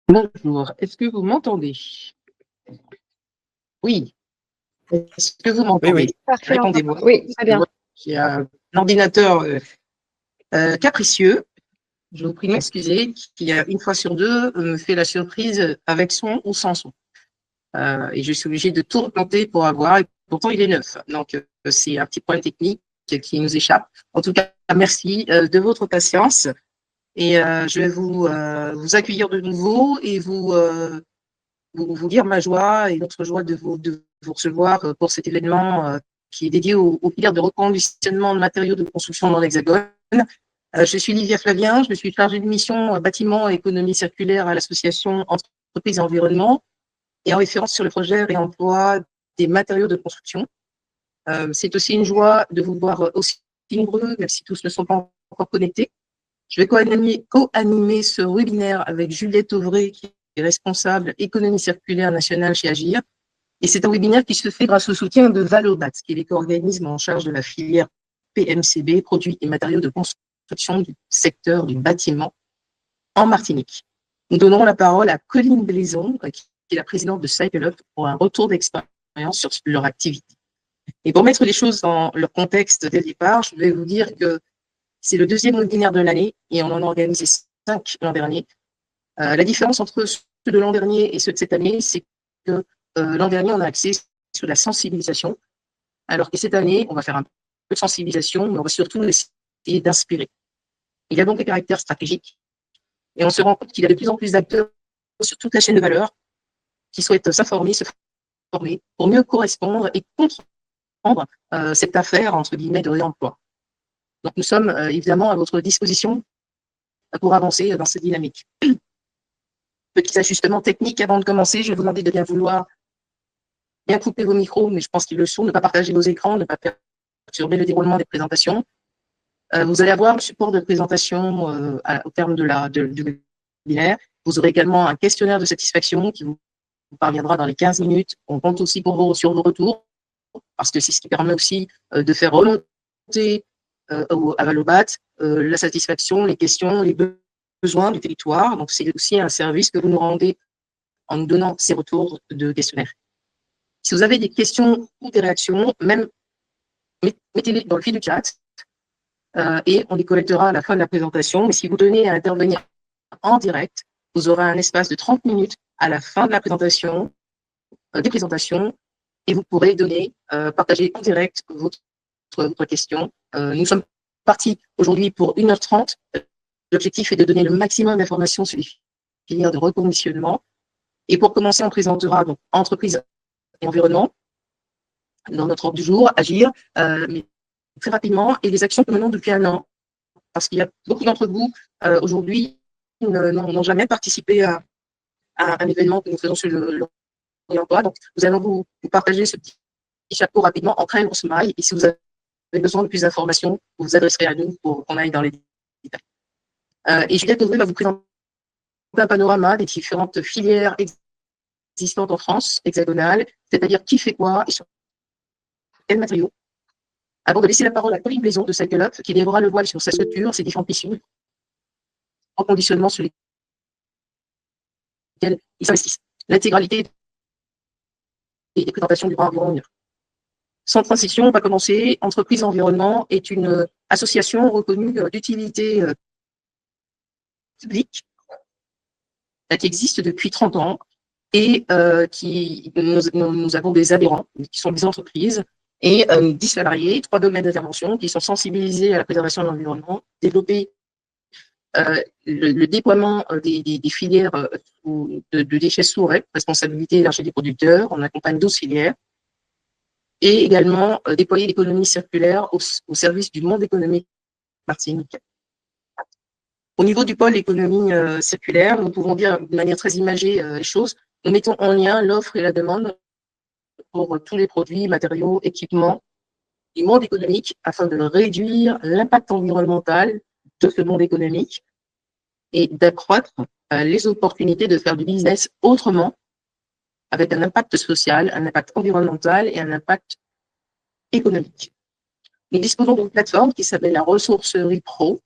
Bonjour, est-ce que vous m'entendez? Oui, est-ce que vous Oui, oui. m'entendez? Parfait, enfin. Répondez-moi. Oui, très bien. J'ai un ordinateur capricieux. Je vous prie de m'excuser, qui une fois sur deux me fait la surprise avec son ou sans son. Et je suis obligée de tout replanter pour avoir, et pourtant il est neuf. Donc c'est un petit point technique qui nous échappe. En tout cas, merci de votre patience. Et je vais vous accueillir de nouveau et vous dire ma joie et notre joie de vous recevoir pour cet événement qui est dédié aux filières de reconditionnement de matériaux de construction dans l'Hexagone. Je suis Livia Flavien, je suis chargée de mission bâtiment et économie circulaire à l'association Entreprises et Environnement et en référence sur le projet réemploi des matériaux de construction. C'est aussi une joie de vous voir aussi nombreux, même si tous ne sont pas encore connectés. Je vais co-animer ce webinaire avec Juliette Auvray, qui est responsable économie circulaire nationale chez Agir. Et c'est un webinaire qui se fait grâce au soutien de Valobat, qui est l'éco-organisme en charge de la filière PMCB, produits et matériaux de construction du secteur du bâtiment en Martinique. Nous donnerons la parole à Colline Blaison, qui est la présidente de Cycle Up, pour un retour d'expérience sur leur activité. Et pour mettre les choses dans leur contexte dès le départ, je vais vous dire que c'est le deuxième webinaire de l'année et on en a organisé 5 l'an dernier. La différence entre ceux de l'an dernier et ceux de cette année, c'est que l'an dernier, on a axé sur la sensibilisation, alors que cette année, on va faire un peu de sensibilisation, mais on va surtout essayer d'inspirer. Il y a donc des caractères stratégiques et on se rend compte qu'il y a de plus en plus d'acteurs sur toute la chaîne de valeur qui souhaitent s'informer, se former pour mieux correspondre et comprendre cette affaire, entre guillemets, de réemploi. Donc, nous sommes évidemment à votre disposition pour avancer dans cette dynamique. Petits ajustements techniques avant de commencer. Je vais vous demander de bien vouloir bien couper vos micros, mais je pense qu'ils le sont, ne pas partager vos écrans, ne pas perturber le déroulement des présentations. Vous allez avoir le support de présentation au terme du webinaire. Vous aurez également un questionnaire de satisfaction qui vous parviendra dans les 15 minutes. On compte aussi sur vos retours, parce que c'est ce qui permet aussi de faire remonter à Valobat la satisfaction, les questions, les besoins du territoire. Donc, c'est aussi un service que vous nous rendez en nous donnant ces retours de questionnaire. Si vous avez des questions ou des réactions, même mettez-les dans le fil du chat et on les collectera à la fin de la présentation. Mais si vous tenez à intervenir en direct, vous aurez un espace de 30 minutes à la fin de la présentation, des présentations, et vous pourrez partager en direct votre question. Nous sommes partis aujourd'hui pour 1h30. L'objectif est de donner le maximum d'informations sur les filières de reconditionnement. Et pour commencer, on présentera donc entreprise et environnement dans notre ordre du jour, agir, mais très rapidement, et les actions que nous menons depuis un an. Parce qu'il y a beaucoup d'entre vous aujourd'hui n'ont jamais participé à un événement que nous faisons sur le réemploi. Donc, nous allons vous partager ce petit chapeau rapidement en très grosse maille. Et si vous avez besoin de plus d'informations, vous vous adresserez à nous pour qu'on aille dans les détails. Et Juliette Auvray va vous présenter un panorama des différentes filières existantes en France hexagonale, c'est-à-dire qui fait quoi et sur quels matériaux. Avant de laisser la parole à Colline Blaison de Cycle Up, qui lèvera le voile sur sa structure, ses différentes missions, en conditionnement sur lesquels ils s'investissent. L'intégralité des présentations du droit environnement. Sans transition, on va commencer. Entreprise Environnement est une association reconnue d'utilité publique qui existe depuis 30 ans et nous avons des adhérents qui sont des entreprises et 10 salariés, 3 domaines d'intervention qui sont sensibilisés à la préservation de l'environnement, développer le déploiement des filières de déchets sous responsabilité élargie des producteurs. On accompagne 12 filières. Et également déployer l'économie circulaire au service du monde économique martiniquais. Au niveau du pôle économie circulaire, nous pouvons dire de manière très imagée les choses. Nous mettons en lien l'offre et la demande pour tous les produits, matériaux, équipements du monde économique afin de réduire l'impact environnemental de ce monde économique et d'accroître les opportunités de faire du business autrement, avec un impact social, un impact environnemental et un impact économique. Nous disposons d'une plateforme qui s'appelle la Ressourcerie Pro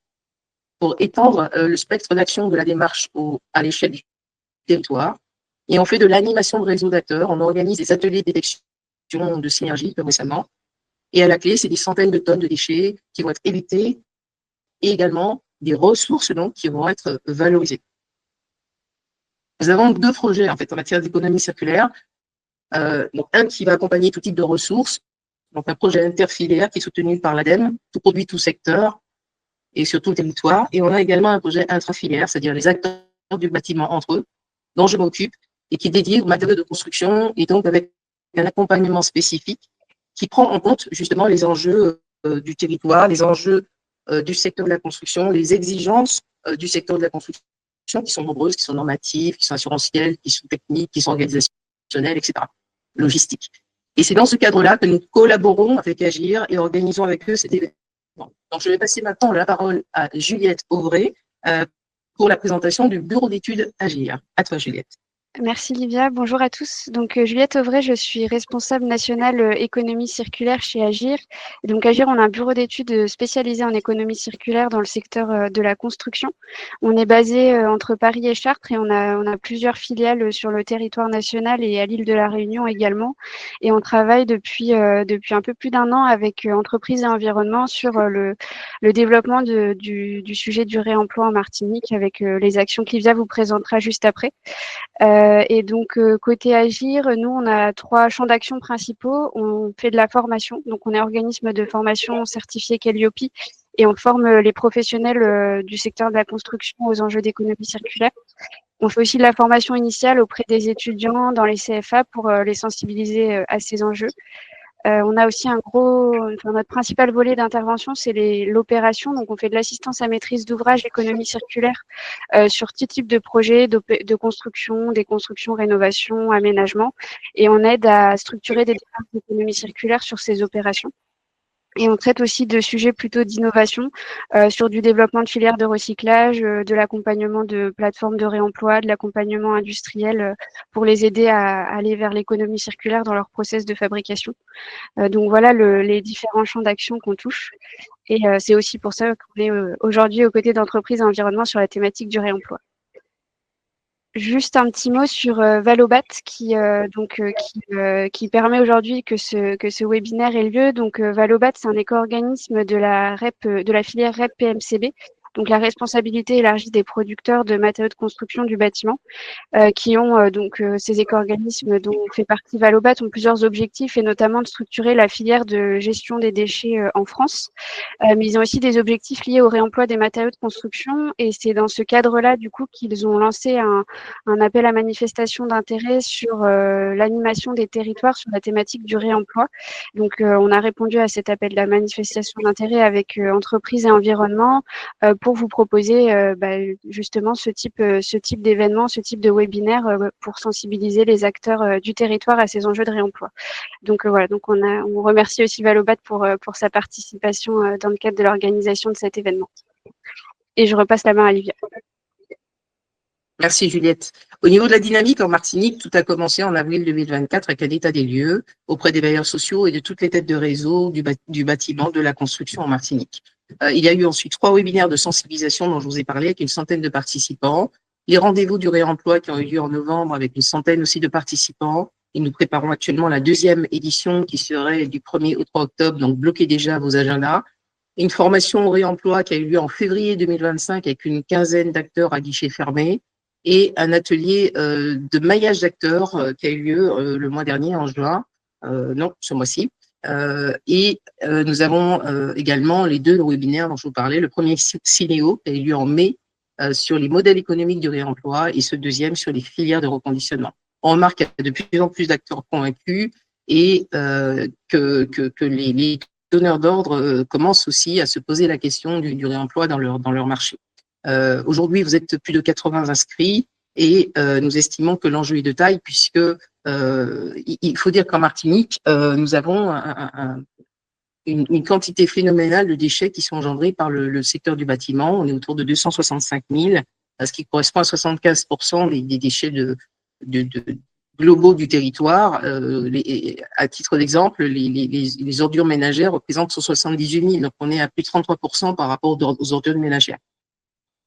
pour étendre le spectre d'action de la démarche à l'échelle du territoire. Et on fait de l'animation de réseau d'acteurs. On organise des ateliers de détection de synergie, comme récemment. Et à la clé, c'est des centaines de tonnes de déchets qui vont être évités et également des ressources donc, qui vont être valorisées. Nous avons 2 projets en fait en matière d'économie circulaire. Donc un qui va accompagner tout type de ressources, donc un projet interfilière qui est soutenu par l'ADEME, tout produit, tout secteur et sur tout le territoire. Et on a également un projet intrafilière, c'est-à-dire les acteurs du bâtiment entre eux, dont je m'occupe et qui est dédié aux matériaux de construction et donc avec un accompagnement spécifique qui prend en compte justement les enjeux du territoire, les enjeux du secteur de la construction, les exigences du secteur de la construction qui sont nombreuses, qui sont normatives, qui sont assurantielles, qui sont techniques, qui sont organisationnelles, etc. Logistiques. Et c'est dans ce cadre-là que nous collaborons avec Agir et organisons avec eux cet événement. Donc, je vais passer maintenant la parole à Juliette Auvray pour la présentation du bureau d'études Agir. À toi, Juliette. Merci Livia, bonjour à tous. Donc Juliette Auvray, je suis responsable nationale économie circulaire chez Agir. Et donc Agir, on a un bureau d'études spécialisé en économie circulaire dans le secteur de la construction. On est basé entre Paris et Chartres et on a plusieurs filiales sur le territoire national et à l'île de la Réunion également. Et on travaille depuis un peu plus d'1 an avec entreprises et environnement sur le développement du sujet du réemploi en Martinique avec les actions que Livia vous présentera juste après. Et donc, côté Agir, nous, on a 3 champs d'action principaux. On fait de la formation, donc on est organisme de formation certifié Calliope et on forme les professionnels du secteur de la construction aux enjeux d'économie circulaire. On fait aussi de la formation initiale auprès des étudiants dans les CFA pour les sensibiliser à ces enjeux. On a aussi notre principal volet d'intervention, c'est l'opération. Donc, on fait de l'assistance à maîtrise d'ouvrage économie circulaire sur tout type de projet de construction, des constructions, rénovation, aménagement. Et on aide à structurer des démarches d'économie circulaire sur ces opérations. Et on traite aussi de sujets plutôt d'innovation sur du développement de filières de recyclage, de l'accompagnement de plateformes de réemploi, de l'accompagnement industriel pour les aider à aller vers l'économie circulaire dans leur process de fabrication. Donc voilà les différents champs d'action qu'on touche. Et c'est aussi pour ça qu'on est aujourd'hui aux côtés d'entreprises et environnement sur la thématique du réemploi. Juste un petit mot sur Valobat qui permet aujourd'hui que ce webinaire ait lieu. Donc Valobat, c'est un éco-organisme de la filière REP PMCB, donc la responsabilité élargie des producteurs de matériaux de construction du bâtiment, qui ont ces éco-organismes dont fait partie Valobat ont plusieurs objectifs et notamment de structurer la filière de gestion des déchets en France. Mais ils ont aussi des objectifs liés au réemploi des matériaux de construction et c'est dans ce cadre-là du coup qu'ils ont lancé un appel à manifestation d'intérêt sur l'animation des territoires sur la thématique du réemploi. Donc on a répondu à cet appel à manifestation d'intérêt avec entreprises et environnement pour vous proposer justement ce type d'événement, ce type de webinaire pour sensibiliser les acteurs du territoire à ces enjeux de réemploi. Donc voilà, donc on remercie aussi Valobat pour sa participation dans le cadre de l'organisation de cet événement. Et je repasse la main à Livia. Merci Juliette. Au niveau de la dynamique en Martinique, tout a commencé en avril 2024 avec un état des lieux auprès des bailleurs sociaux et de toutes les têtes de réseau du bâtiment, de la construction en Martinique. Il y a eu ensuite 3 webinaires de sensibilisation dont je vous ai parlé avec une centaine de participants. Les rendez-vous du réemploi qui ont eu lieu en novembre avec une centaine aussi de participants. Et nous préparons actuellement la 2e édition qui serait du 1er au 3 octobre, donc bloquez déjà vos agendas. Une formation au réemploi qui a eu lieu en février 2025 avec une quinzaine d'acteurs à guichet fermé et un atelier de maillage d'acteurs qui a eu lieu le mois dernier en juin, non, ce mois-ci. Nous avons également les 2 webinaires dont je vous parlais. Le premier Cinéo qui a eu lieu en mai sur les modèles économiques du réemploi et ce deuxième sur les filières de reconditionnement. On remarque qu'il y a de plus en plus d'acteurs convaincus et que les donneurs d'ordre commencent aussi à se poser la question du réemploi dans leur marché. Aujourd'hui, vous êtes plus de 80 inscrits et nous estimons que l'enjeu est de taille puisque il faut dire qu'en Martinique, nous avons une quantité phénoménale de déchets qui sont engendrés par le secteur du bâtiment. On est autour de 265 000, ce qui correspond à 75% des déchets globaux du territoire. À titre d'exemple, les ordures ménagères représentent 178 000, donc on est à plus de 33% par rapport aux ordures ménagères.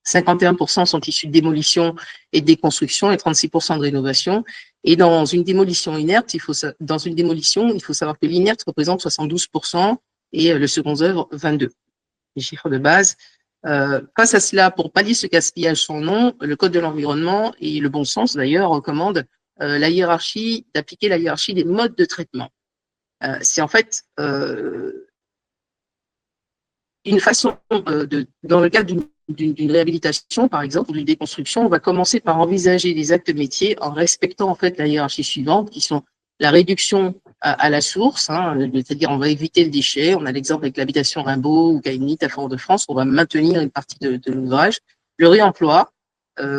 51% sont issus de démolition et de déconstruction et 36% de rénovation. Et dans une démolition inerte, il faut savoir que l'inerte représente 72% et le second œuvre 22%. Les chiffres de base. Face à cela, pour pallier ce gaspillage sans nom, le Code de l'environnement et le bon sens d'ailleurs recommandent d'appliquer la hiérarchie des modes de traitement. C'est en fait une façon dans le cadre d'une réhabilitation, par exemple, ou d'une déconstruction, on va commencer par envisager les actes métiers en respectant en fait la hiérarchie suivante, qui sont la réduction à la source, c'est-à-dire on va éviter le déchet. On a l'exemple avec l'habitation Rimbaud ou Caïnit à Fort-de-France, on va maintenir une partie de l'ouvrage. Le réemploi,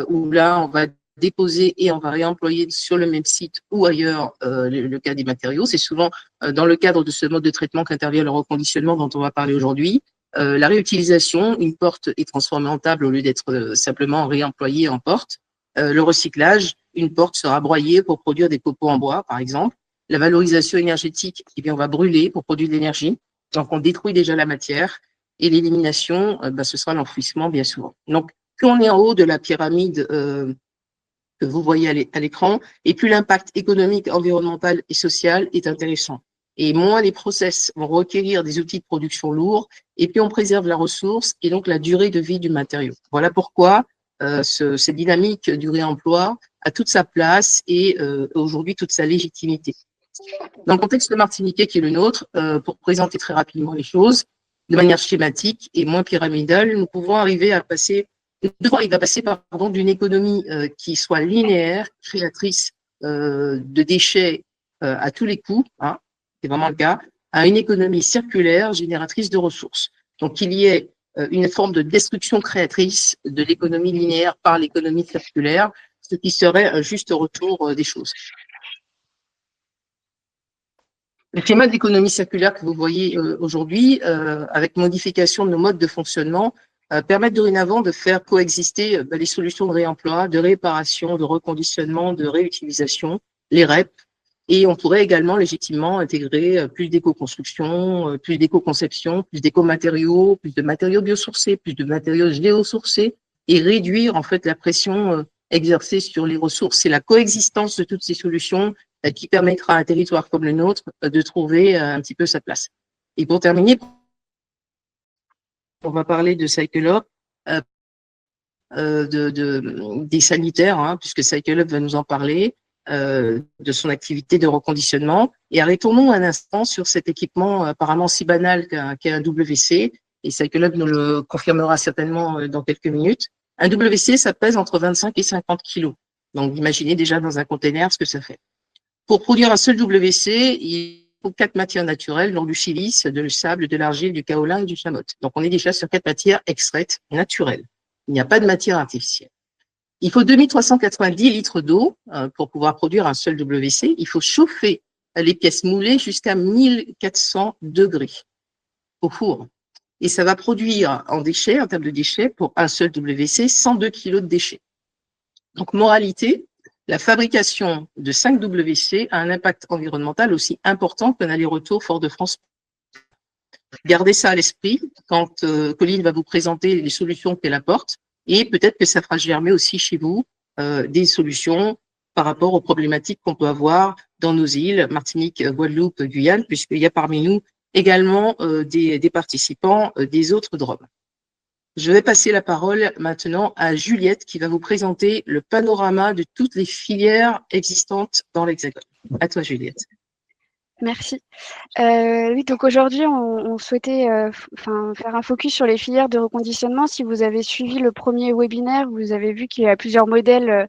où là on va déposer et on va réemployer sur le même site ou ailleurs le cas des matériaux. C'est souvent dans le cadre de ce mode de traitement qu'intervient le reconditionnement dont on va parler aujourd'hui. La réutilisation, une porte est transformée en table au lieu d'être simplement réemployée en porte. Le recyclage, une porte sera broyée pour produire des copeaux en bois, par exemple. La valorisation énergétique, eh bien, on va brûler pour produire de l'énergie. Donc, on détruit déjà la matière. Et l'élimination, ce sera l'enfouissement, bien souvent. Donc, plus on est en haut de la pyramide que vous voyez à l'écran, et plus l'impact économique, environnemental et social est intéressant. Et moins les process vont requérir des outils de production lourds, et puis on préserve la ressource et donc la durée de vie du matériau. Voilà pourquoi cette dynamique du réemploi a toute sa place et aujourd'hui toute sa légitimité. Dans le contexte martiniquais qui est le nôtre, pour présenter très rapidement les choses, de manière schématique et moins pyramidale, nous pouvons arriver à passer d'une économie qui soit linéaire, créatrice de déchets à tous les coups, c'est vraiment le cas, à une économie circulaire, génératrice de ressources. Donc, il y ait une forme de destruction créatrice de l'économie linéaire par l'économie circulaire, ce qui serait un juste retour des choses. Le schéma de l'économie circulaire que vous voyez aujourd'hui, avec modification de nos modes de fonctionnement, permettent dorénavant de faire coexister les solutions de réemploi, de réparation, de reconditionnement, de réutilisation, les REP, et on pourrait également légitimement intégrer plus d'éco-construction, plus d'éco-conception, plus d'éco-matériaux, plus de matériaux biosourcés, plus de matériaux géosourcés, et réduire en fait la pression exercée sur les ressources. C'est la coexistence de toutes ces solutions qui permettra à un territoire comme le nôtre de trouver un petit peu sa place. Et pour terminer, on va parler de CycleUp, des sanitaires, puisque CycleUp va nous en parler, de son activité de reconditionnement. Et retournons un instant sur cet équipement apparemment si banal qu'est un WC, et CycleUp nous le confirmera certainement dans quelques minutes. Un WC, ça pèse entre 25 et 50 kilos. Donc, imaginez déjà dans un container ce que ça fait. Pour produire un seul WC, il faut 4 matières naturelles, donc du silice, du sable, de l'argile, du kaolin et du chamotte. Donc, on est déjà sur 4 matières extraites naturelles. Il n'y a pas de matière artificielle. Il faut 2390 litres d'eau pour pouvoir produire un seul WC. Il faut chauffer les pièces moulées jusqu'à 1400 degrés au four. Et ça va produire en déchets, en termes de déchets, pour un seul WC, 102 kilos de déchets. Donc, moralité, la fabrication de 5 WC a un impact environnemental aussi important qu'un aller-retour Fort-de-France. Gardez ça à l'esprit quand Colline va vous présenter les solutions qu'elle apporte, et peut-être que ça fera germer aussi chez vous des solutions par rapport aux problématiques qu'on peut avoir dans nos îles, Martinique, Guadeloupe, Guyane, puisqu'il y a parmi nous également des participants des autres DROM. Je vais passer la parole maintenant à Juliette qui va vous présenter le panorama de toutes les filières existantes dans l'Hexagone. À toi, Juliette. Merci. Oui, donc aujourd'hui, on souhaitait faire un focus sur les filières de reconditionnement. Si vous avez suivi le premier webinaire, vous avez vu qu'il y a plusieurs modèles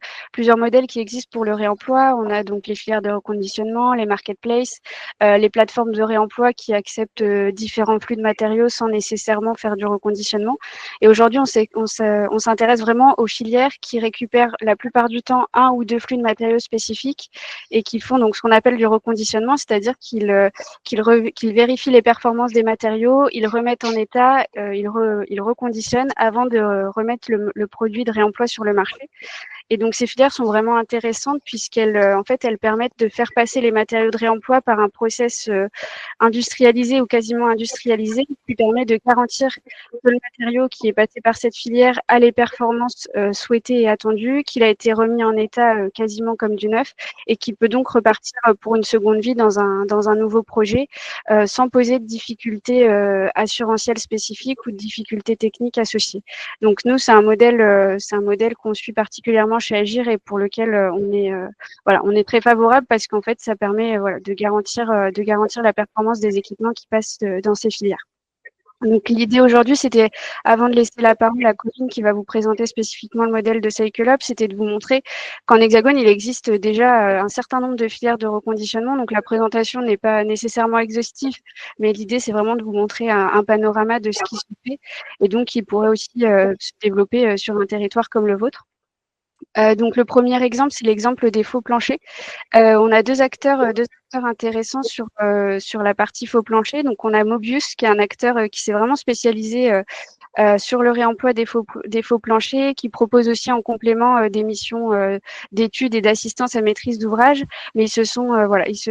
qui existent pour le réemploi. On a donc les filières de reconditionnement, les marketplaces, les plateformes de réemploi qui acceptent différents flux de matériaux sans nécessairement faire du reconditionnement. Et aujourd'hui, on s'intéresse vraiment aux filières qui récupèrent la plupart du temps un ou deux flux de matériaux spécifiques et qui font donc ce qu'on appelle du reconditionnement, c'est-à-dire qu'ils vérifient les performances des matériaux, ils remettent en état, ils reconditionnent avant de remettre le produit de réemploi sur le marché. Et donc ces filières sont vraiment intéressantes puisqu'elles en fait elles permettent de faire passer les matériaux de réemploi par un process industrialisé ou quasiment industrialisé qui permet de garantir que le matériau qui est passé par cette filière a les performances souhaitées et attendues, qu'il a été remis en état quasiment comme du neuf et qui peut donc repartir pour une seconde vie dans un nouveau projet sans poser de difficultés assurantielles spécifiques ou de difficultés techniques associées. Donc nous, c'est un modèle qu'on suit particulièrement chez Agir et pour lequel on est très favorable parce qu'en fait, ça permet de garantir la performance des équipements qui passent dans ces filières. Donc l'idée aujourd'hui, c'était, avant de laisser la parole à Colline qui va vous présenter spécifiquement le modèle de CycleUp, c'était de vous montrer qu'en Hexagone, il existe déjà un certain nombre de filières de reconditionnement. Donc la présentation n'est pas nécessairement exhaustive, mais l'idée, c'est vraiment de vous montrer un panorama de ce qui se fait et donc qui pourrait aussi se développer sur un territoire comme le vôtre. Donc le premier exemple, c'est l'exemple des faux planchers. On a deux acteurs intéressants sur la partie faux plancher. Donc on a Mobius, qui est un acteur qui s'est vraiment spécialisé sur le réemploi des faux planchers, qui propose aussi en complément des missions d'études et d'assistance à maîtrise d'ouvrage. Mais ils se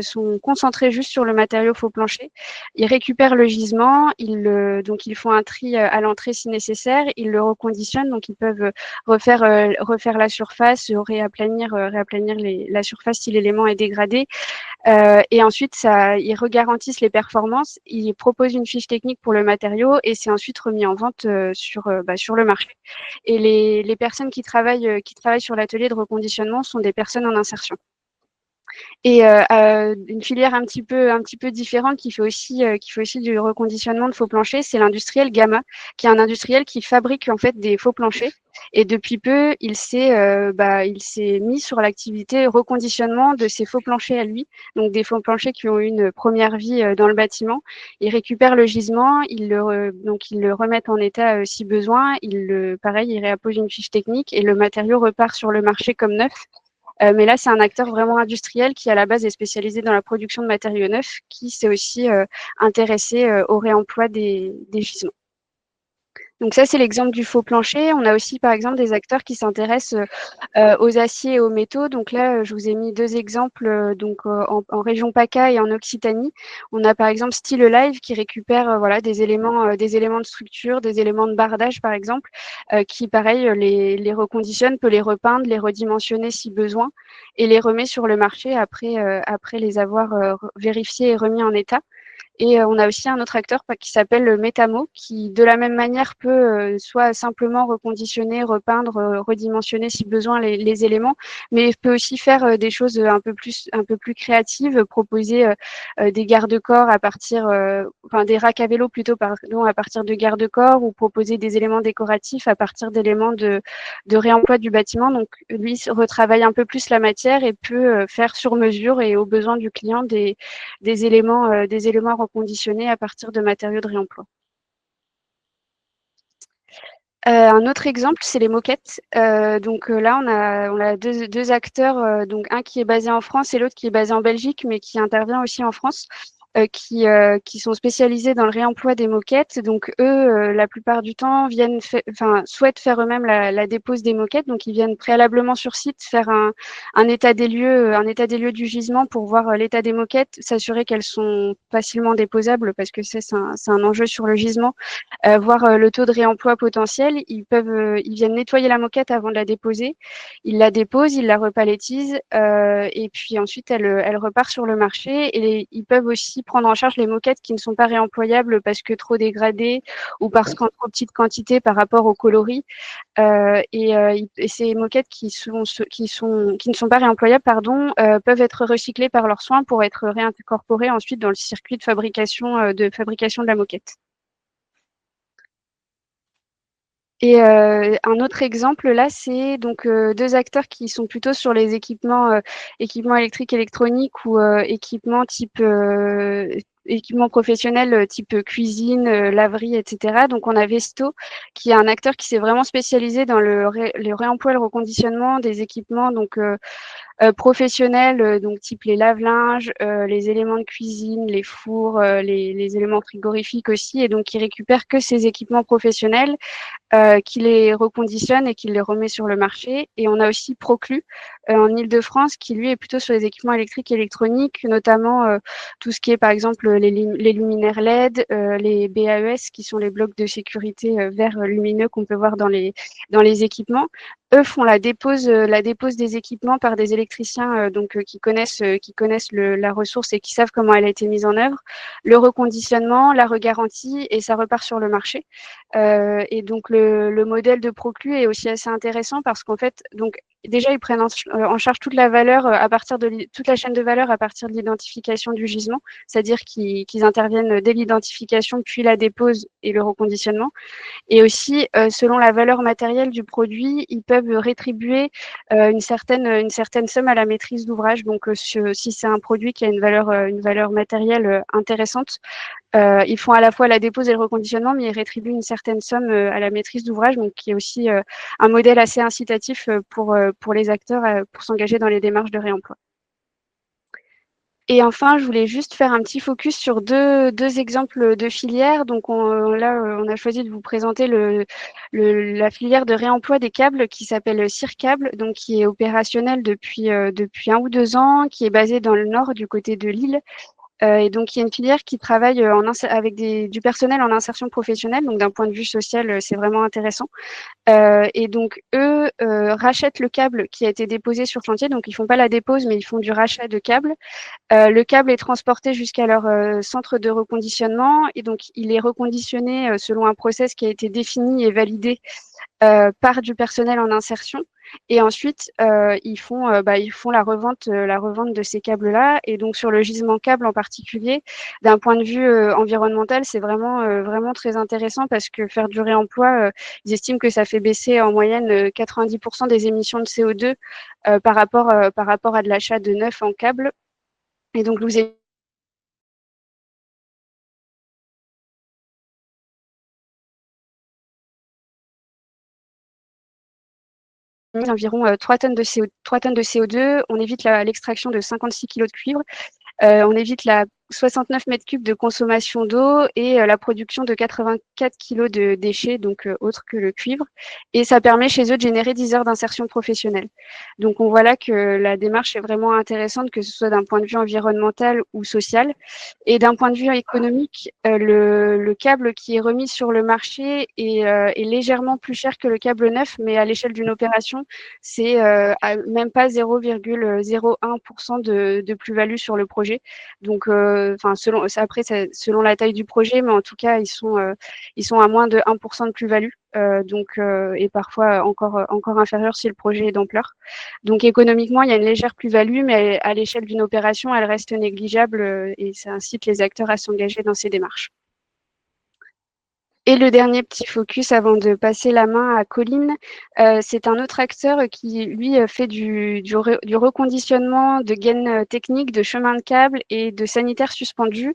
sont concentrés juste sur le matériau faux plancher. Ils récupèrent le gisement, donc ils font un tri à l'entrée si nécessaire, ils le reconditionnent, donc ils peuvent refaire la surface, réaplanir la surface si l'élément est dégradé. Et ensuite, ils regarantissent les performances, ils proposent une fiche technique pour le matériau et c'est ensuite remis en vente sur le marché. Et les personnes qui travaillent sur l'atelier de reconditionnement sont des personnes en insertion. Et une filière un petit peu différente qui fait aussi du reconditionnement de faux planchers, c'est l'industriel Gamma, qui est un industriel qui fabrique en fait des faux planchers. Et depuis peu, il s'est mis sur l'activité reconditionnement de ces faux planchers à lui, donc des faux planchers qui ont eu une première vie dans le bâtiment. Il récupère le gisement, ils le remettent en état si besoin. Il réappose une fiche technique et le matériau repart sur le marché comme neuf. Mais là, c'est un acteur vraiment industriel qui, à la base, est spécialisé dans la production de matériaux neufs, qui s'est aussi intéressé au réemploi des gisements. Donc ça, c'est l'exemple du faux plancher. On a aussi, par exemple, des acteurs qui s'intéressent aux aciers et aux métaux. Donc là, je vous ai mis deux exemples en région PACA et en Occitanie. On a par exemple Style Live qui récupère des éléments de structure, des éléments de bardage par exemple, qui pareil les reconditionne, peut les repeindre, les redimensionner si besoin et les remet sur le marché après les avoir vérifiés et remis en état. Et on a aussi un autre acteur qui s'appelle Metamo, qui de la même manière peut soit simplement reconditionner, repeindre, redimensionner si besoin les éléments, mais peut aussi faire des choses un peu plus créatives, proposer des garde-corps des racks à vélo plutôt, pardon, à partir de garde-corps ou proposer des éléments décoratifs à partir d'éléments de réemploi du bâtiment. Donc lui retravaille un peu plus la matière et peut faire sur mesure et aux besoins du client des éléments reconditionnés à partir de matériaux de réemploi. Un autre exemple, c'est les moquettes. Là, on a deux acteurs, donc un qui est basé en France et l'autre qui est basé en Belgique, mais qui intervient aussi en France. Qui sont spécialisés dans le réemploi des moquettes. Donc eux, la plupart du temps, souhaitent faire eux-mêmes la dépose des moquettes. Donc ils viennent préalablement sur site faire un état des lieux du gisement pour voir l'état des moquettes, s'assurer qu'elles sont facilement déposables parce que c'est un enjeu sur le gisement. Voir le taux de réemploi potentiel. Ils viennent nettoyer la moquette avant de la déposer. Ils la déposent, ils la repalettisent et puis ensuite elle repart sur le marché. Et ils peuvent aussi prendre en charge les moquettes qui ne sont pas réemployables parce que trop dégradées ou parce qu'en trop petite quantité par rapport au coloris. Et ces moquettes qui ne sont pas réemployables, peuvent être recyclées par leurs soins pour être réincorporées ensuite dans le circuit de fabrication de la moquette. Et un autre exemple là, c'est donc deux acteurs qui sont plutôt sur les équipements électriques, électroniques ou équipements type équipements professionnels type cuisine, laverie, etc. Donc, on a Vesto, qui est un acteur qui s'est vraiment spécialisé dans le réemploi et le reconditionnement des équipements, donc professionnels, donc type les lave-linges, les éléments de cuisine, les fours, les éléments frigorifiques aussi, et donc qui récupère que ces équipements professionnels, qui les reconditionne et qui les remet sur le marché. Et on a aussi Proclu en Île-de-France, qui lui est plutôt sur les équipements électriques et électroniques, notamment tout ce qui est par exemple les luminaires LED, les BAES, qui sont les blocs de sécurité verts lumineux qu'on peut voir dans les équipements. Eux font la dépose des équipements par des électriciens qui connaissent la ressource et qui savent comment elle a été mise en œuvre, le reconditionnement, la regarantie, et ça repart sur le marché. Et donc le modèle de Proclu est aussi assez intéressant parce qu'en fait, donc déjà ils prennent en charge toute la valeur à partir de toute la chaîne de valeur à partir de l'identification du gisement, c'est-à-dire qu'ils interviennent dès l'identification puis la dépose et le reconditionnement. Et aussi, selon la valeur matérielle du produit, ils peuvent rétribuer une certaine somme à la maîtrise d'ouvrage. Donc, si c'est un produit qui a une valeur matérielle intéressante, ils font à la fois la dépose et le reconditionnement, mais ils rétribuent une certaine somme à la maîtrise d'ouvrage, donc qui est aussi un modèle assez incitatif pour les acteurs pour s'engager dans les démarches de réemploi. Et enfin, je voulais juste faire un petit focus sur deux exemples de filières. Donc on a choisi de vous présenter la filière de réemploi des câbles qui s'appelle Circable, donc qui est opérationnelle depuis 1 ou 2 ans, qui est basée dans le nord du côté de Lille. Et donc, il y a une filière qui travaille avec du personnel en insertion professionnelle. Donc, d'un point de vue social, c'est vraiment intéressant. Et donc, eux rachètent le câble qui a été déposé sur chantier. Donc, ils font pas la dépose, mais ils font du rachat de câble. Le câble est transporté jusqu'à leur centre de reconditionnement. Et donc, il est reconditionné selon un process qui a été défini et validé par du personnel en insertion. Et ensuite, ils font la revente de ces câbles-là. Et donc, sur le gisement câble en particulier, d'un point de vue environnemental, c'est vraiment très intéressant parce que faire du réemploi, ils estiment que ça fait baisser en moyenne 90% des émissions de CO2 par rapport à de l'achat de neuf en câble. Et donc, vous environ 3 tonnes de CO2, on évite l'extraction de 56 kg de cuivre, on évite 69 mètres cubes de consommation d'eau et la production de 84 kg de déchets, donc autres que le cuivre. Et ça permet chez eux de générer 10 heures d'insertion professionnelle. Donc on voit là que la démarche est vraiment intéressante, que ce soit d'un point de vue environnemental ou social. Et d'un point de vue économique, le câble qui est remis sur le marché est légèrement plus cher que le câble neuf, mais à l'échelle d'une opération, c'est même pas 0,01% de plus-value sur le projet. Donc, selon la taille du projet, mais en tout cas, ils sont à moins de 1% de plus-value. Et parfois encore inférieur si le projet est d'ampleur. Donc économiquement, il y a une légère plus-value, mais à l'échelle d'une opération, elle reste négligeable et ça incite les acteurs à s'engager dans ces démarches. Et le dernier petit focus avant de passer la main à Colline, c'est un autre acteur qui, lui, fait du reconditionnement de gaines techniques, de chemins de câbles et de sanitaires suspendus.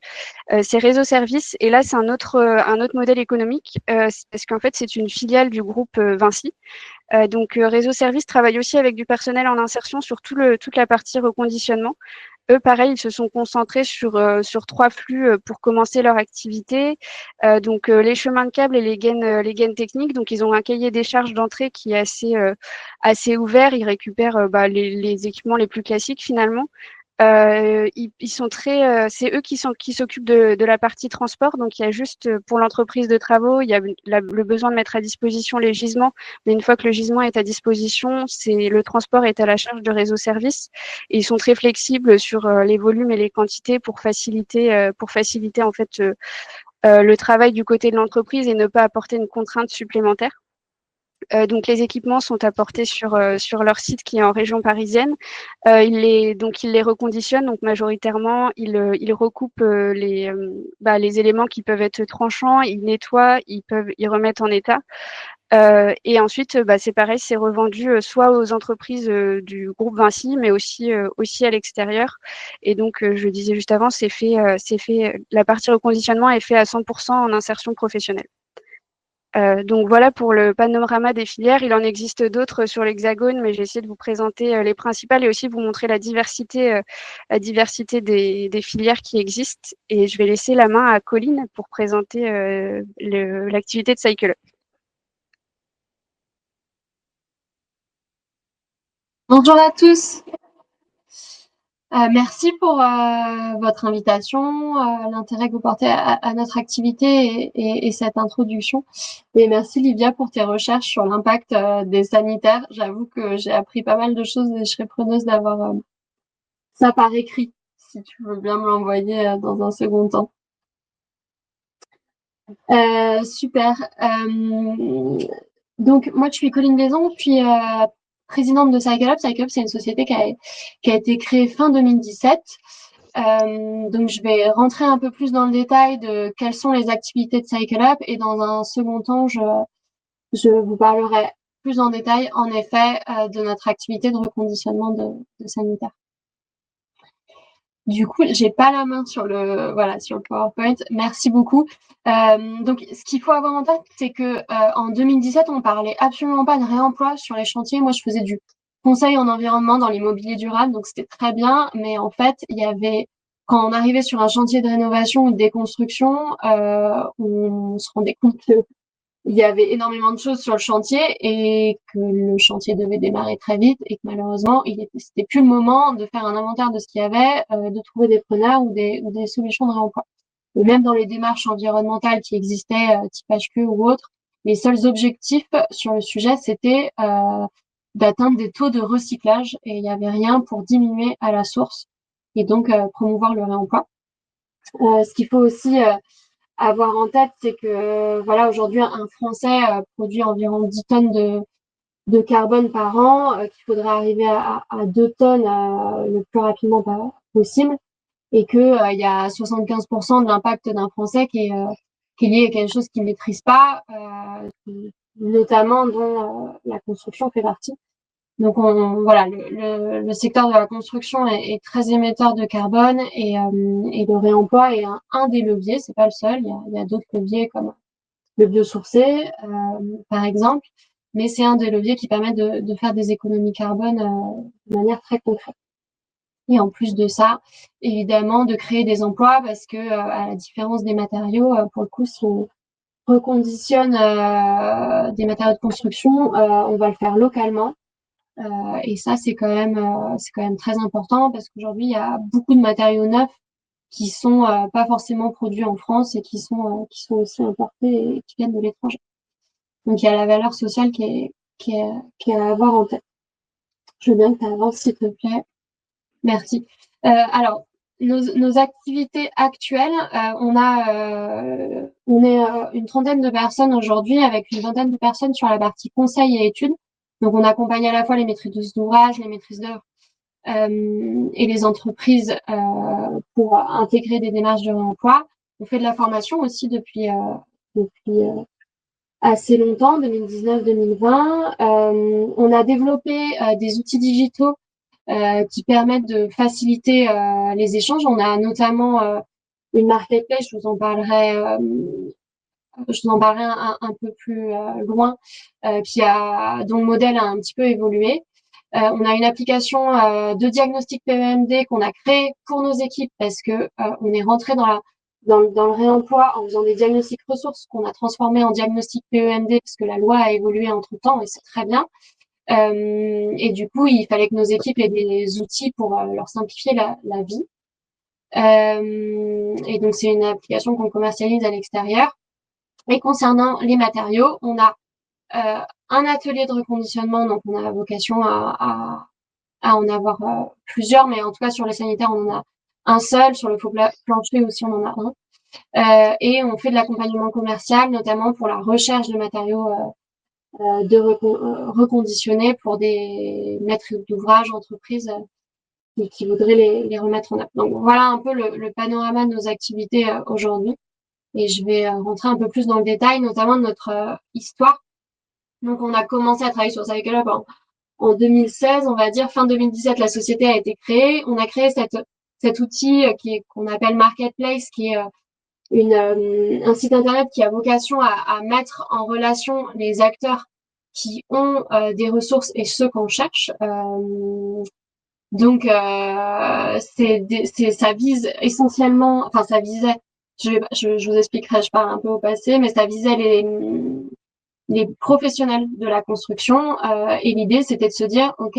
C'est Réseau Service. Et là, c'est un autre modèle économique parce qu'en fait, c'est une filiale du groupe Vinci. Donc, Réseau Service travaille aussi avec du personnel en insertion sur toute la partie reconditionnement. Eux, pareil, ils se sont concentrés sur 3 flux pour commencer leur activité. Donc, les chemins de câbles et les gaines techniques. Donc, ils ont un cahier des charges d'entrée qui est assez ouvert. Ils récupèrent les équipements les plus classiques finalement. Ils sont c'est eux qui s'occupent de la partie transport. Donc, il y a juste pour l'entreprise de travaux, il y a le besoin de mettre à disposition les gisements. Mais une fois que le gisement est à disposition, le transport est à la charge de Réseau Service. Et ils sont très flexibles sur les volumes et les quantités pour faciliter en fait le travail du côté de l'entreprise et ne pas apporter une contrainte supplémentaire. Donc les équipements sont apportés sur leur site qui est en région parisienne. Ils les reconditionnent, donc majoritairement ils recoupent les éléments qui peuvent être tranchants, ils nettoient, ils remettent en état. Et ensuite, c'est pareil, c'est revendu soit aux entreprises du groupe Vinci, mais aussi à l'extérieur. Et donc, je disais juste avant, la partie reconditionnement est fait à 100% en insertion professionnelle. Donc voilà pour le panorama des filières. Il en existe d'autres sur l'Hexagone, mais j'ai essayé de vous présenter les principales et aussi vous montrer la diversité des filières qui existent. Et je vais laisser la main à Colline pour présenter l'activité de Cycle Up. Bonjour à tous. Merci pour votre invitation, l'intérêt que vous portez à notre activité et cette introduction. Et merci Livia pour tes recherches sur l'impact des sanitaires. J'avoue que j'ai appris pas mal de choses et je serais preneuse d'avoir ça par écrit, si tu veux bien me l'envoyer dans un second temps. Super. Donc moi je suis Colline Baison, je suis présidente de Cycle Up. Cycle Up, c'est une société qui a été créée fin 2017. Donc je vais rentrer un peu plus dans le détail de quelles sont les activités de Cycle Up et dans un second temps, je vous parlerai plus en détail, en effet, de notre activité de reconditionnement de sanitaires. Du coup, j'ai pas la main sur le PowerPoint. Merci beaucoup. Donc, ce qu'il faut avoir en tête, c'est que en 2017, on parlait absolument pas de réemploi sur les chantiers. Moi, je faisais du conseil en environnement dans l'immobilier durable, donc c'était très bien. Mais en fait, quand on arrivait sur un chantier de rénovation ou de déconstruction, on se rendait compte que il y avait énormément de choses sur le chantier et que le chantier devait démarrer très vite et que malheureusement, c'était plus le moment de faire un inventaire de ce qu'il y avait, de trouver des preneurs ou des solutions de réemploi. Et même dans les démarches environnementales qui existaient, type HQ ou autres, les seuls objectifs sur le sujet, c'était d'atteindre des taux de recyclage et il n'y avait rien pour diminuer à la source et donc promouvoir le réemploi. Ce qu'il faut aussi avoir en tête, c'est que voilà, aujourd'hui, un Français produit environ 10 tonnes de carbone par an, qu'il faudrait arriver à 2 tonnes le plus rapidement possible, et que il y a 75% de l'impact d'un Français qui est lié à quelque chose qu'il ne maîtrise pas, notamment dont la construction fait partie. Donc voilà, le secteur de la construction est très émetteur de carbone et le réemploi est un des leviers, c'est pas le seul. Il y a d'autres leviers comme le biosourcé, par exemple, mais c'est un des leviers qui permet de faire des économies carbone de manière très concrète. Et en plus de ça, évidemment, de créer des emplois parce que à la différence des matériaux, pour le coup, si on reconditionne des matériaux de construction, on va le faire localement. Et ça, c'est quand même très important parce qu'aujourd'hui, il y a beaucoup de matériaux neufs qui sont pas forcément produits en France et qui sont aussi importés et qui viennent de l'étranger. Donc, il y a la valeur sociale qui est à avoir en tête. Je veux bien que tu avances, s'il te plaît. Merci. Alors, nos activités actuelles, on est une trentaine de personnes aujourd'hui avec une vingtaine de personnes sur la partie conseil et études. Donc, on accompagne à la fois les maîtrises d'ouvrage, les maîtrises d'œuvre et les entreprises pour intégrer des démarches de réemploi. On fait de la formation aussi depuis assez longtemps, 2019-2020. On a développé des outils digitaux qui permettent de faciliter les échanges. On a notamment une marketplace, je vous en parlerai un peu plus loin, dont le modèle a un petit peu évolué. On a une application de diagnostic PEMD qu'on a créée pour nos équipes parce que on est rentré dans le réemploi en faisant des diagnostics ressources qu'on a transformé en diagnostic PEMD parce que la loi a évolué entre temps et c'est très bien. Et du coup, il fallait que nos équipes aient des outils pour leur simplifier la vie. Et donc, c'est une application qu'on commercialise à l'extérieur. Et concernant les matériaux, on a un atelier de reconditionnement, donc on a vocation à en avoir plusieurs, mais en tout cas sur les sanitaires, on en a un seul, sur le faux plancher aussi, on en a un. Et on fait de l'accompagnement commercial, notamment pour la recherche de matériaux reconditionner pour des maîtres d'ouvrage, entreprises qui voudraient les remettre en œuvre. Donc voilà un peu le panorama de nos activités aujourd'hui. Et je vais rentrer un peu plus dans le détail, notamment de notre histoire. Donc on a commencé à travailler sur Cycle Up en 2016, on va dire fin 2017, la société a été créée. On a créé cet outil qu'on appelle Marketplace, qui est un site internet qui a vocation à mettre en relation les acteurs qui ont des ressources et ceux qu'on cherche. Donc ça vise essentiellement, enfin ça visait, je vous expliquerai, je parle un peu au passé, mais ça visait les professionnels de la construction. Et l'idée, c'était de se dire, OK,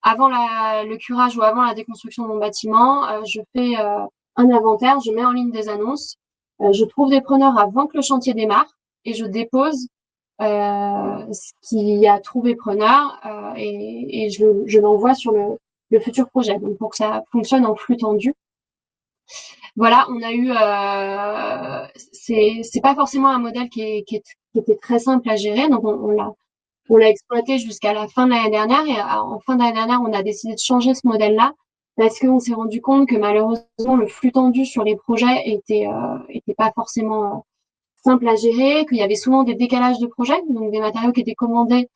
avant le curage ou avant la déconstruction de mon bâtiment, je fais un inventaire, je mets en ligne des annonces, je trouve des preneurs avant que le chantier démarre et je dépose ce qui a trouvé preneur et je l'envoie sur le futur projet. Donc, pour que ça fonctionne en flux tendu. Voilà, on a eu, c'est pas forcément un modèle qui était très simple à gérer, donc on l'a exploité jusqu'à la fin de l'année dernière et en fin d'année dernière, on a décidé de changer ce modèle-là parce qu'on s'est rendu compte que malheureusement le flux tendu sur les projets était pas forcément simple à gérer, qu'il y avait souvent des décalages de projets, donc des matériaux qui étaient commandés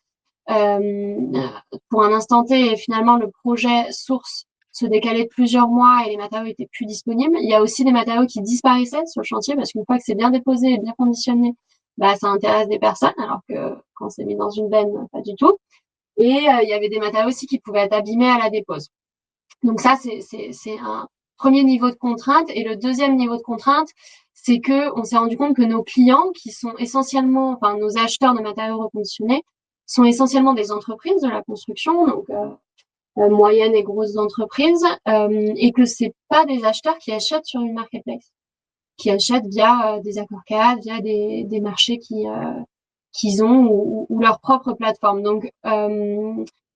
pour un instant T et finalement le projet source se décalait de plusieurs mois et les matériaux étaient plus disponibles. Il y a aussi des matériaux qui disparaissaient sur le chantier parce qu'une fois que c'est bien déposé et bien conditionné, bah, ça intéresse des personnes, alors que quand c'est mis dans une benne, pas du tout. Et il y avait des matériaux aussi qui pouvaient être abîmés à la dépose. Donc ça, c'est un premier niveau de contrainte. Et le deuxième niveau de contrainte, c'est que on s'est rendu compte que nos clients, qui sont essentiellement, enfin nos acheteurs de matériaux reconditionnés, sont essentiellement des entreprises de la construction, donc moyennes et grosses entreprises, et que c'est pas des acheteurs qui achètent sur une marketplace, qui achètent via des accords cadres, via des marchés qu'ils ont ou leur propre plateforme. Donc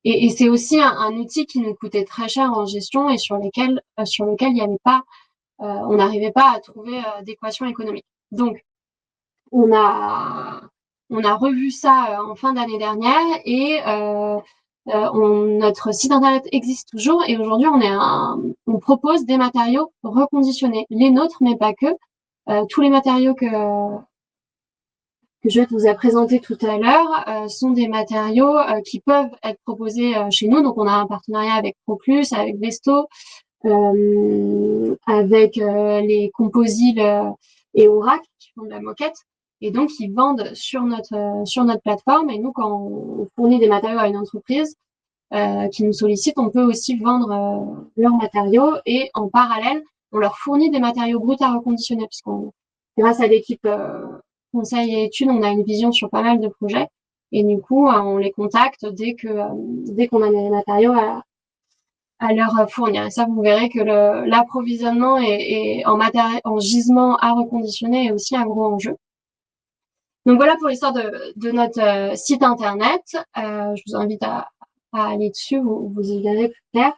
et c'est aussi un outil qui nous coûtait très cher en gestion et sur lequel il n'y avait pas, on n'arrivait pas à trouver d'équation économique. Donc on a revu ça en fin d'année dernière et notre site internet existe toujours et aujourd'hui on propose des matériaux reconditionnés, les nôtres mais pas que. Tous les matériaux que je vous ai présenté tout à l'heure sont des matériaux qui peuvent être proposés chez nous. Donc, on a un partenariat avec ProPlus, avec Vesto, avec les Composil et Orac qui font de la moquette. Et donc, ils vendent sur notre plateforme. Et nous, quand on fournit des matériaux à une entreprise qui nous sollicite, on peut aussi vendre leurs matériaux. Et en parallèle, on leur fournit des matériaux bruts à reconditionner, puisqu'on, grâce à l'équipe conseil et études, on a une vision sur pas mal de projets. Et du coup, on les contacte dès qu'on a des matériaux à leur fournir. Et ça, vous verrez que l'approvisionnement et en gisement à reconditionner est aussi un gros enjeu. Donc voilà pour l'histoire de notre site internet. Je vous invite à aller dessus, vous y verrez plus clair.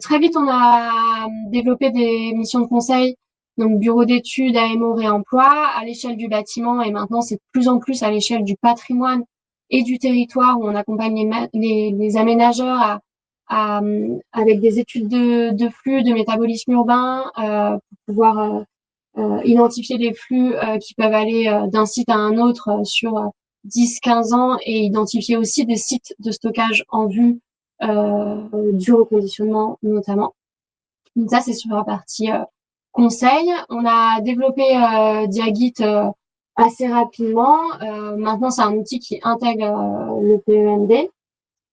Très vite, on a développé des missions de conseil, donc bureau d'études, AMO, réemploi, à l'échelle du bâtiment, et maintenant c'est de plus en plus à l'échelle du patrimoine et du territoire, où on accompagne les aménageurs avec des études de flux, de métabolisme urbain, pour pouvoir identifier les flux qui peuvent aller d'un site à un autre sur 10-15 ans, et identifier aussi des sites de stockage en vue du reconditionnement notamment. Donc ça, c'est sur la partie conseil. On a développé Diagit assez rapidement. Maintenant, c'est un outil qui intègre le PEMD.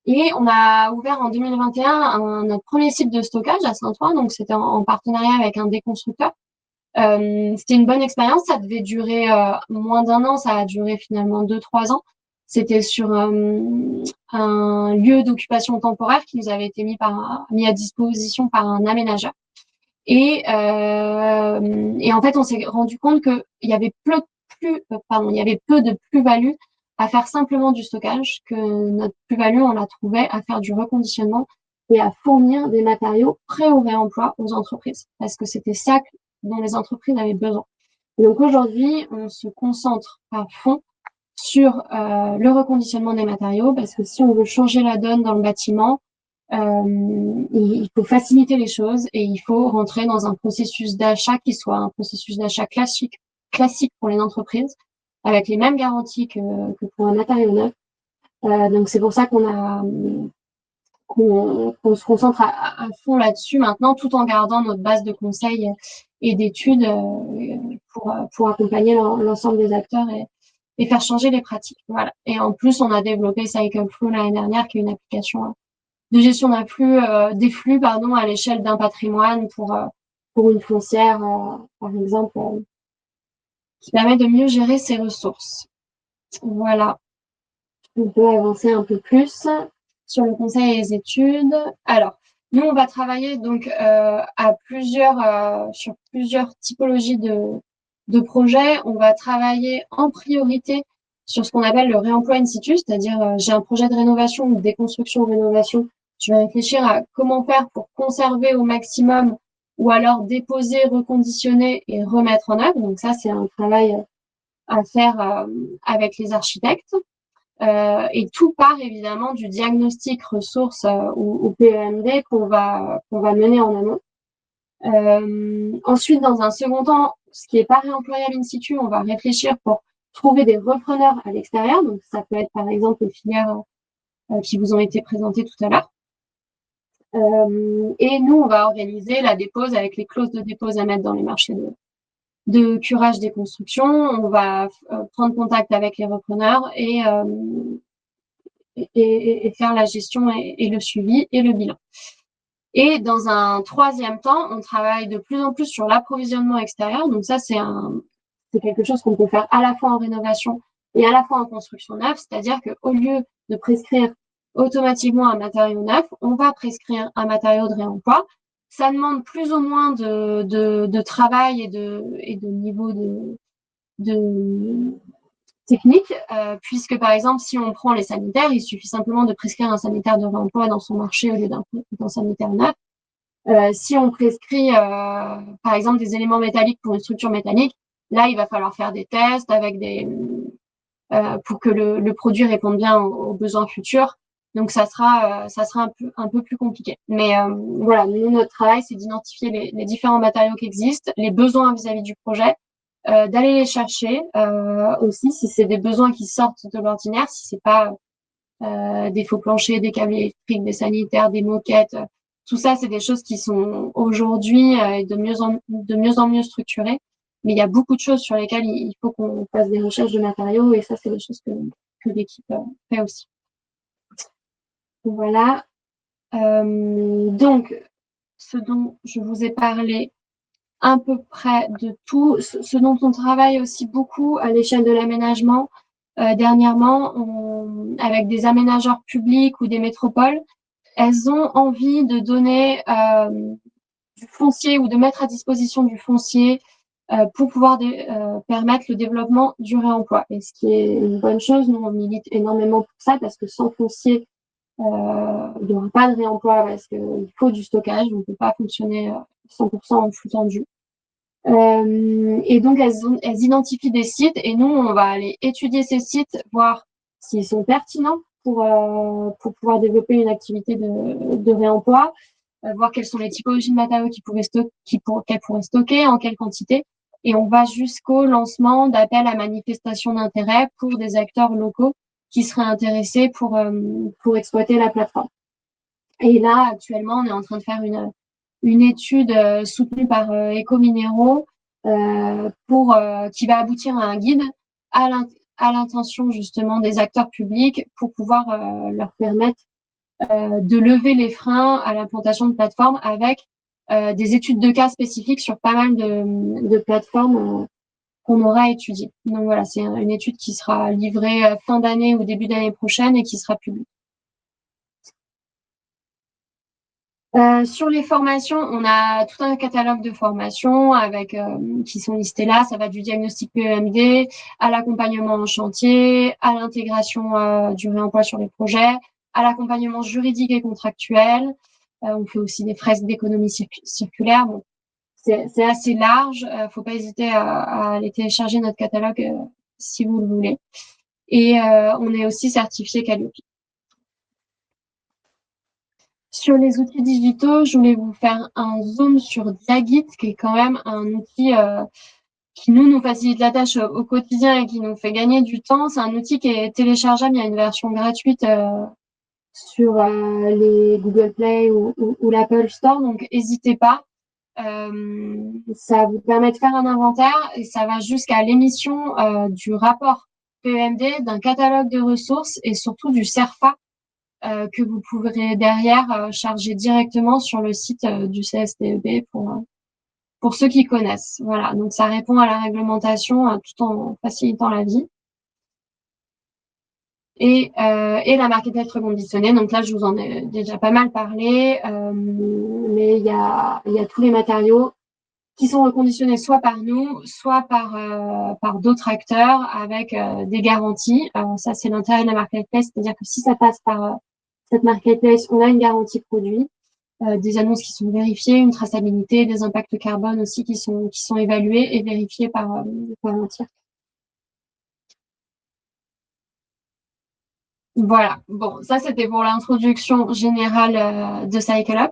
Et on a ouvert en 2021 notre premier site de stockage à Saint-Ouen. Donc, c'était en partenariat avec un déconstructeur. C'était une bonne expérience. Ça devait durer moins d'1 an. Ça a duré finalement 2-3 ans. C'était sur un lieu d'occupation temporaire qui nous avait été mis à disposition par un aménageur. Et en fait, on s'est rendu compte qu'il y avait peu de plus-value à faire simplement du stockage, que notre plus-value, on la trouvait à faire du reconditionnement et à fournir des matériaux prêts au réemploi aux entreprises, parce que c'était ça dont les entreprises avaient besoin. Et donc aujourd'hui, on se concentre à fond sur le reconditionnement des matériaux, parce que si on veut changer la donne dans le bâtiment, il faut faciliter les choses et il faut rentrer dans un processus d'achat qui soit un processus d'achat classique pour les entreprises, avec les mêmes garanties que pour un matériau neuf. Donc c'est pour ça qu'on se concentre à fond là-dessus maintenant, tout en gardant notre base de conseils et d'études pour accompagner l'ensemble des acteurs et faire changer les pratiques. Voilà. Et en plus, on a développé CycleFlow l'année dernière, qui est une application de gestion des flux à l'échelle d'un patrimoine pour une foncière, par exemple, qui permet de mieux gérer ses ressources. Voilà. On peut avancer un peu plus sur le conseil et les études. Alors, nous, on va travailler donc sur plusieurs typologies de projets. On va travailler en priorité sur ce qu'on appelle le réemploi in situ, c'est-à-dire j'ai un projet de rénovation ou de déconstruction ou rénovation. Je vais réfléchir à comment faire pour conserver au maximum ou alors déposer, reconditionner et remettre en œuvre. Donc ça, c'est un travail à faire avec les architectes. Et tout part évidemment du diagnostic ressources ou PEMD qu'on va mener en amont. Ensuite, dans un second temps, ce qui est pas réemployable in situ, on va réfléchir pour trouver des repreneurs à l'extérieur. Donc, ça peut être par exemple les filières qui vous ont été présentées tout à l'heure. Et nous, on va organiser la dépose avec les clauses de dépose à mettre dans les marchés de curage des constructions. On va prendre contact avec les repreneurs et faire la gestion et le suivi et le bilan. Et dans un troisième temps, on travaille de plus en plus sur l'approvisionnement extérieur. Donc ça, c'est quelque chose qu'on peut faire à la fois en rénovation et à la fois en construction neuve. C'est-à-dire qu'au lieu de prescrire automatiquement un matériau neuf, on va prescrire un matériau de réemploi. Ça demande plus ou moins de travail et de niveau de technique, puisque par exemple, si on prend les sanitaires, il suffit simplement de prescrire un sanitaire de réemploi dans son marché au lieu d'un sanitaire neuf. Si on prescrit, par exemple, des éléments métalliques pour une structure métallique, là, il va falloir faire des tests avec pour que le produit réponde bien aux besoins futurs. Donc, ça sera un peu plus compliqué. Mais voilà, nous, notre travail, c'est d'identifier les différents matériaux qui existent, les besoins vis-à-vis du projet, d'aller les chercher aussi si c'est des besoins qui sortent de l'ordinaire, si c'est pas des faux planchers, des câbles électriques, des sanitaires, des moquettes. Tout ça, c'est des choses qui sont aujourd'hui de mieux en mieux structurées. Mais il y a beaucoup de choses sur lesquelles il faut qu'on fasse des recherches de matériaux et ça, c'est des choses que l'équipe fait aussi. Voilà. Donc, ce dont je vous ai parlé à peu près de tout, ce dont on travaille aussi beaucoup à l'échelle de l'aménagement dernièrement, avec des aménageurs publics ou des métropoles, elles ont envie de donner du foncier ou de mettre à disposition du foncier pour pouvoir permettre le développement du réemploi. Et ce qui est une bonne chose, nous on milite énormément pour ça parce que sans foncier, il n'y aura pas de réemploi parce qu'il faut du stockage, on ne peut pas fonctionner 100% en flux tendu. Et donc elles identifient des sites et nous on va aller étudier ces sites, voir s'ils sont pertinents pour pouvoir développer une activité de réemploi, voir quelles sont les typologies de matériaux qu'elles pourraient stocker, en quelle quantité, et on va jusqu'au lancement d'appels à manifestation d'intérêt pour des acteurs locaux qui seraient intéressés pour exploiter la plateforme. Et là actuellement on est en train de faire une étude soutenue par Ecominero qui va aboutir à un guide à l'intention justement des acteurs publics pour pouvoir leur permettre de lever les freins à l'implantation de plateformes avec des études de cas spécifiques sur pas mal de plateformes qu'on aura étudiées. Donc voilà, c'est une étude qui sera livrée fin d'année ou début d'année prochaine et qui sera publiée. Sur les formations, on a tout un catalogue de formations avec qui sont listées là. Ça va du diagnostic PEMD à l'accompagnement en chantier, à l'intégration du réemploi sur les projets, à l'accompagnement juridique et contractuel. On fait aussi des fresques d'économie circulaire. Bon, c'est assez large. Faut pas hésiter à aller télécharger notre catalogue si vous le voulez. Et on est aussi certifié Calliope. Sur les outils digitaux, je voulais vous faire un zoom sur Diagit, qui est quand même un outil qui nous facilite la tâche au quotidien et qui nous fait gagner du temps. C'est un outil qui est téléchargeable. Il y a une version gratuite sur les Google Play ou l'Apple Store, donc n'hésitez pas. Ça vous permet de faire un inventaire et ça va jusqu'à l'émission du rapport PEMD, d'un catalogue de ressources et surtout du CERFA que vous pourrez derrière charger directement sur le site du CSTEB pour ceux qui connaissent. Voilà, donc ça répond à la réglementation tout en facilitant la vie. Et la marketplace reconditionnée. Donc là, je vous en ai déjà pas mal parlé, mais il y a tous les matériaux qui sont reconditionnés soit par nous, soit par d'autres acteurs avec des garanties. Ça, c'est l'intérêt de la marketplace, c'est-à-dire que si ça passe par cette marketplace, on a une garantie produit, des annonces qui sont vérifiées, une traçabilité, des impacts carbone aussi qui sont évalués et vérifiés par un tiers. Voilà, bon, ça c'était pour l'introduction générale de CycleUp.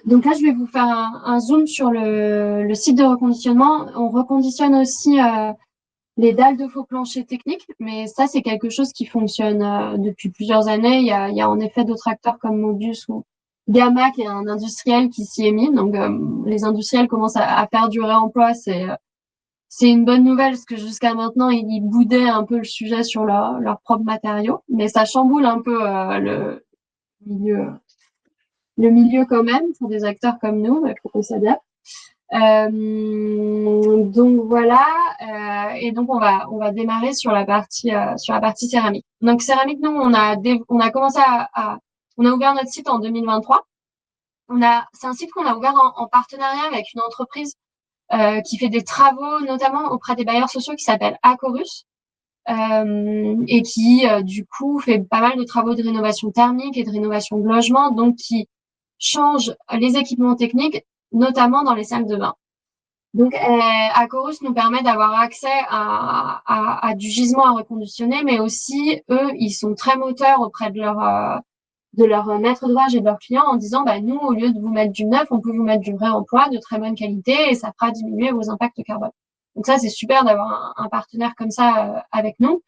Donc là, je vais vous faire un zoom sur le site de reconditionnement. On reconditionne aussi les dalles de faux plancher techniques, mais ça, c'est quelque chose qui fonctionne depuis plusieurs années. Il y a en effet d'autres acteurs comme Mobius ou Gamma, qui est un industriel qui s'y est mis. Donc, les industriels commencent à faire du réemploi. C'est une bonne nouvelle parce que jusqu'à maintenant, ils boudaient un peu le sujet sur leurs propres matériaux, mais ça chamboule un peu milieu, le milieu quand même pour des acteurs comme nous, il faut qu'on s'adapte. Donc voilà, et donc on va démarrer sur la partie céramique. Donc céramique, nous on a commencé on a ouvert notre site en 2023. C'est un site qu'on a ouvert en partenariat avec une entreprise qui fait des travaux, notamment auprès des bailleurs sociaux, qui s'appelle Acorus, et qui du coup fait pas mal de travaux de rénovation thermique et de rénovation de logement, donc qui change les équipements techniques, notamment dans les salles de bain. Donc, Acorus nous permet d'avoir accès à du gisement à reconditionner, mais aussi, eux, ils sont très moteurs auprès de leur maître d'ouvrage et de leurs clients en disant, bah, nous, au lieu de vous mettre du neuf, on peut vous mettre du réemploi de très bonne qualité et ça fera diminuer vos impacts carbone. Donc ça, c'est super d'avoir un partenaire comme ça avec nous.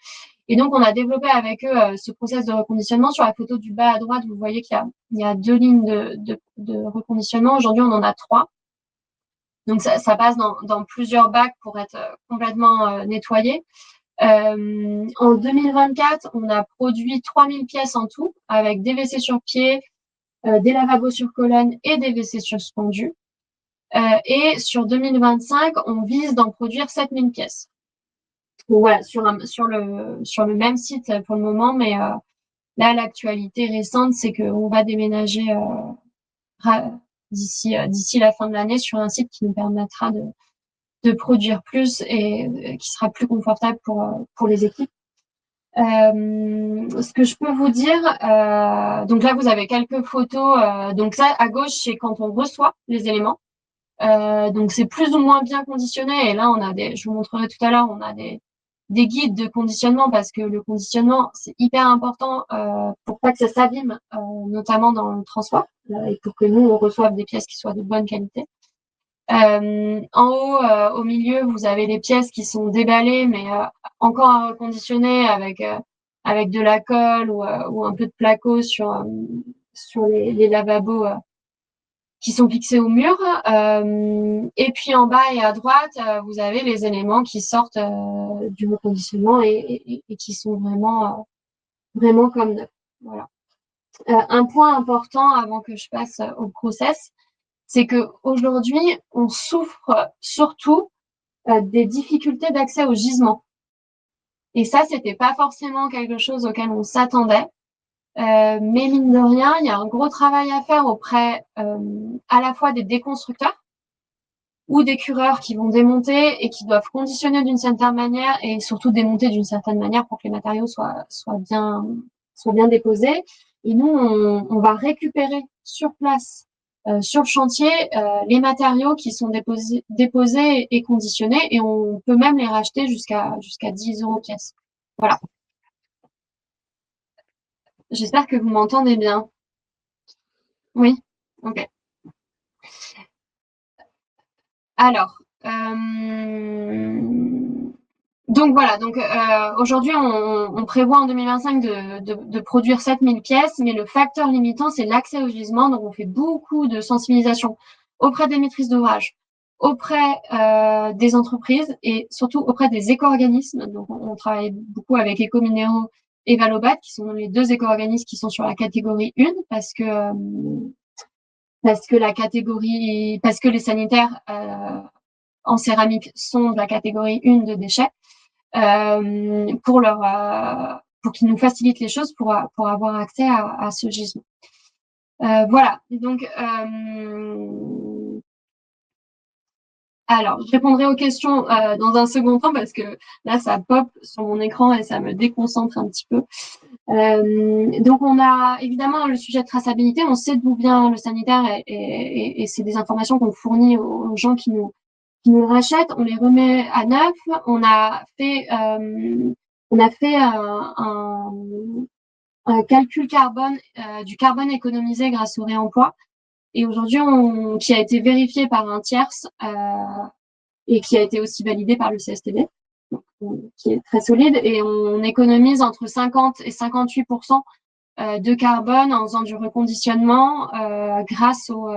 Et donc, on a développé avec eux ce process de reconditionnement. Sur la photo du bas à droite, vous voyez qu'il y a 2 lignes de reconditionnement. Aujourd'hui, on en a 3. Donc, ça passe dans plusieurs bacs pour être complètement nettoyé. En 2024, on a produit 3000 pièces en tout, avec des WC sur pied, des lavabos sur colonne et des WC suspendus. Et sur 2025, on vise d'en produire 7000 pièces. Donc voilà, sur le même site pour le moment, mais là, l'actualité récente, c'est qu'on va déménager d'ici la fin de l'année sur un site qui nous permettra de produire plus et qui sera plus confortable pour les équipes. Ce que je peux vous dire, donc là, vous avez quelques photos. Donc ça, à gauche, c'est quand on reçoit les éléments. Donc c'est plus ou moins bien conditionné. Et là, je vous montrerai tout à l'heure, on a des guides de conditionnement parce que le conditionnement, c'est hyper important pour pas que ça s'abîme, notamment dans le transport, et pour que nous, on reçoive des pièces qui soient de bonne qualité. En haut, au milieu, vous avez les pièces qui sont déballées, mais encore à reconditionner avec de la colle ou un peu de placo sur les lavabos qui sont fixés au mur. Et puis en bas et à droite, vous avez les éléments qui sortent du reconditionnement et qui sont vraiment comme neufs. Voilà. Un point important avant que je passe au process, c'est que aujourd'hui, on souffre surtout des difficultés d'accès au gisement. Et ça, c'était pas forcément quelque chose auquel on s'attendait. Mais mine de rien, il y a un gros travail à faire auprès à la fois des déconstructeurs ou des cureurs qui vont démonter et qui doivent conditionner d'une certaine manière et surtout démonter d'une certaine manière pour que les matériaux soient bien déposés. Et nous, on va récupérer sur place sur le chantier les matériaux qui sont déposés et conditionnés, et on peut même les racheter jusqu'à 10 € pièce. Voilà. J'espère que vous m'entendez bien. Oui, ok. Alors, donc voilà, donc aujourd'hui on prévoit en 2025 de produire 7000 pièces, mais le facteur limitant c'est l'accès au gisement. Donc on fait beaucoup de sensibilisation auprès des maîtrises d'ouvrage, auprès des entreprises et surtout auprès des éco-organismes. Donc on travaille beaucoup avec Ecominéraux et Valobat, qui sont les deux éco-organismes qui sont sur la catégorie 1, parce que les sanitaires en céramique sont de la catégorie 1 de déchets, pour qu'ils nous facilitent les choses pour avoir accès à ce gisement. Voilà. Donc, alors, je répondrai aux questions dans un second temps parce que là, ça pop sur mon écran et ça me déconcentre un petit peu. Donc, on a évidemment le sujet de traçabilité. On sait d'où vient le sanitaire et c'est des informations qu'on fournit aux gens qui nous le rachètent. On les remet à neuf. On a fait un calcul carbone, du carbone économisé grâce au réemploi. Et aujourd'hui, qui a été vérifié par un tierce et qui a été aussi validé par le CSTB, donc, qui est très solide. Et on économise entre 50 et 58% de carbone en faisant du reconditionnement grâce au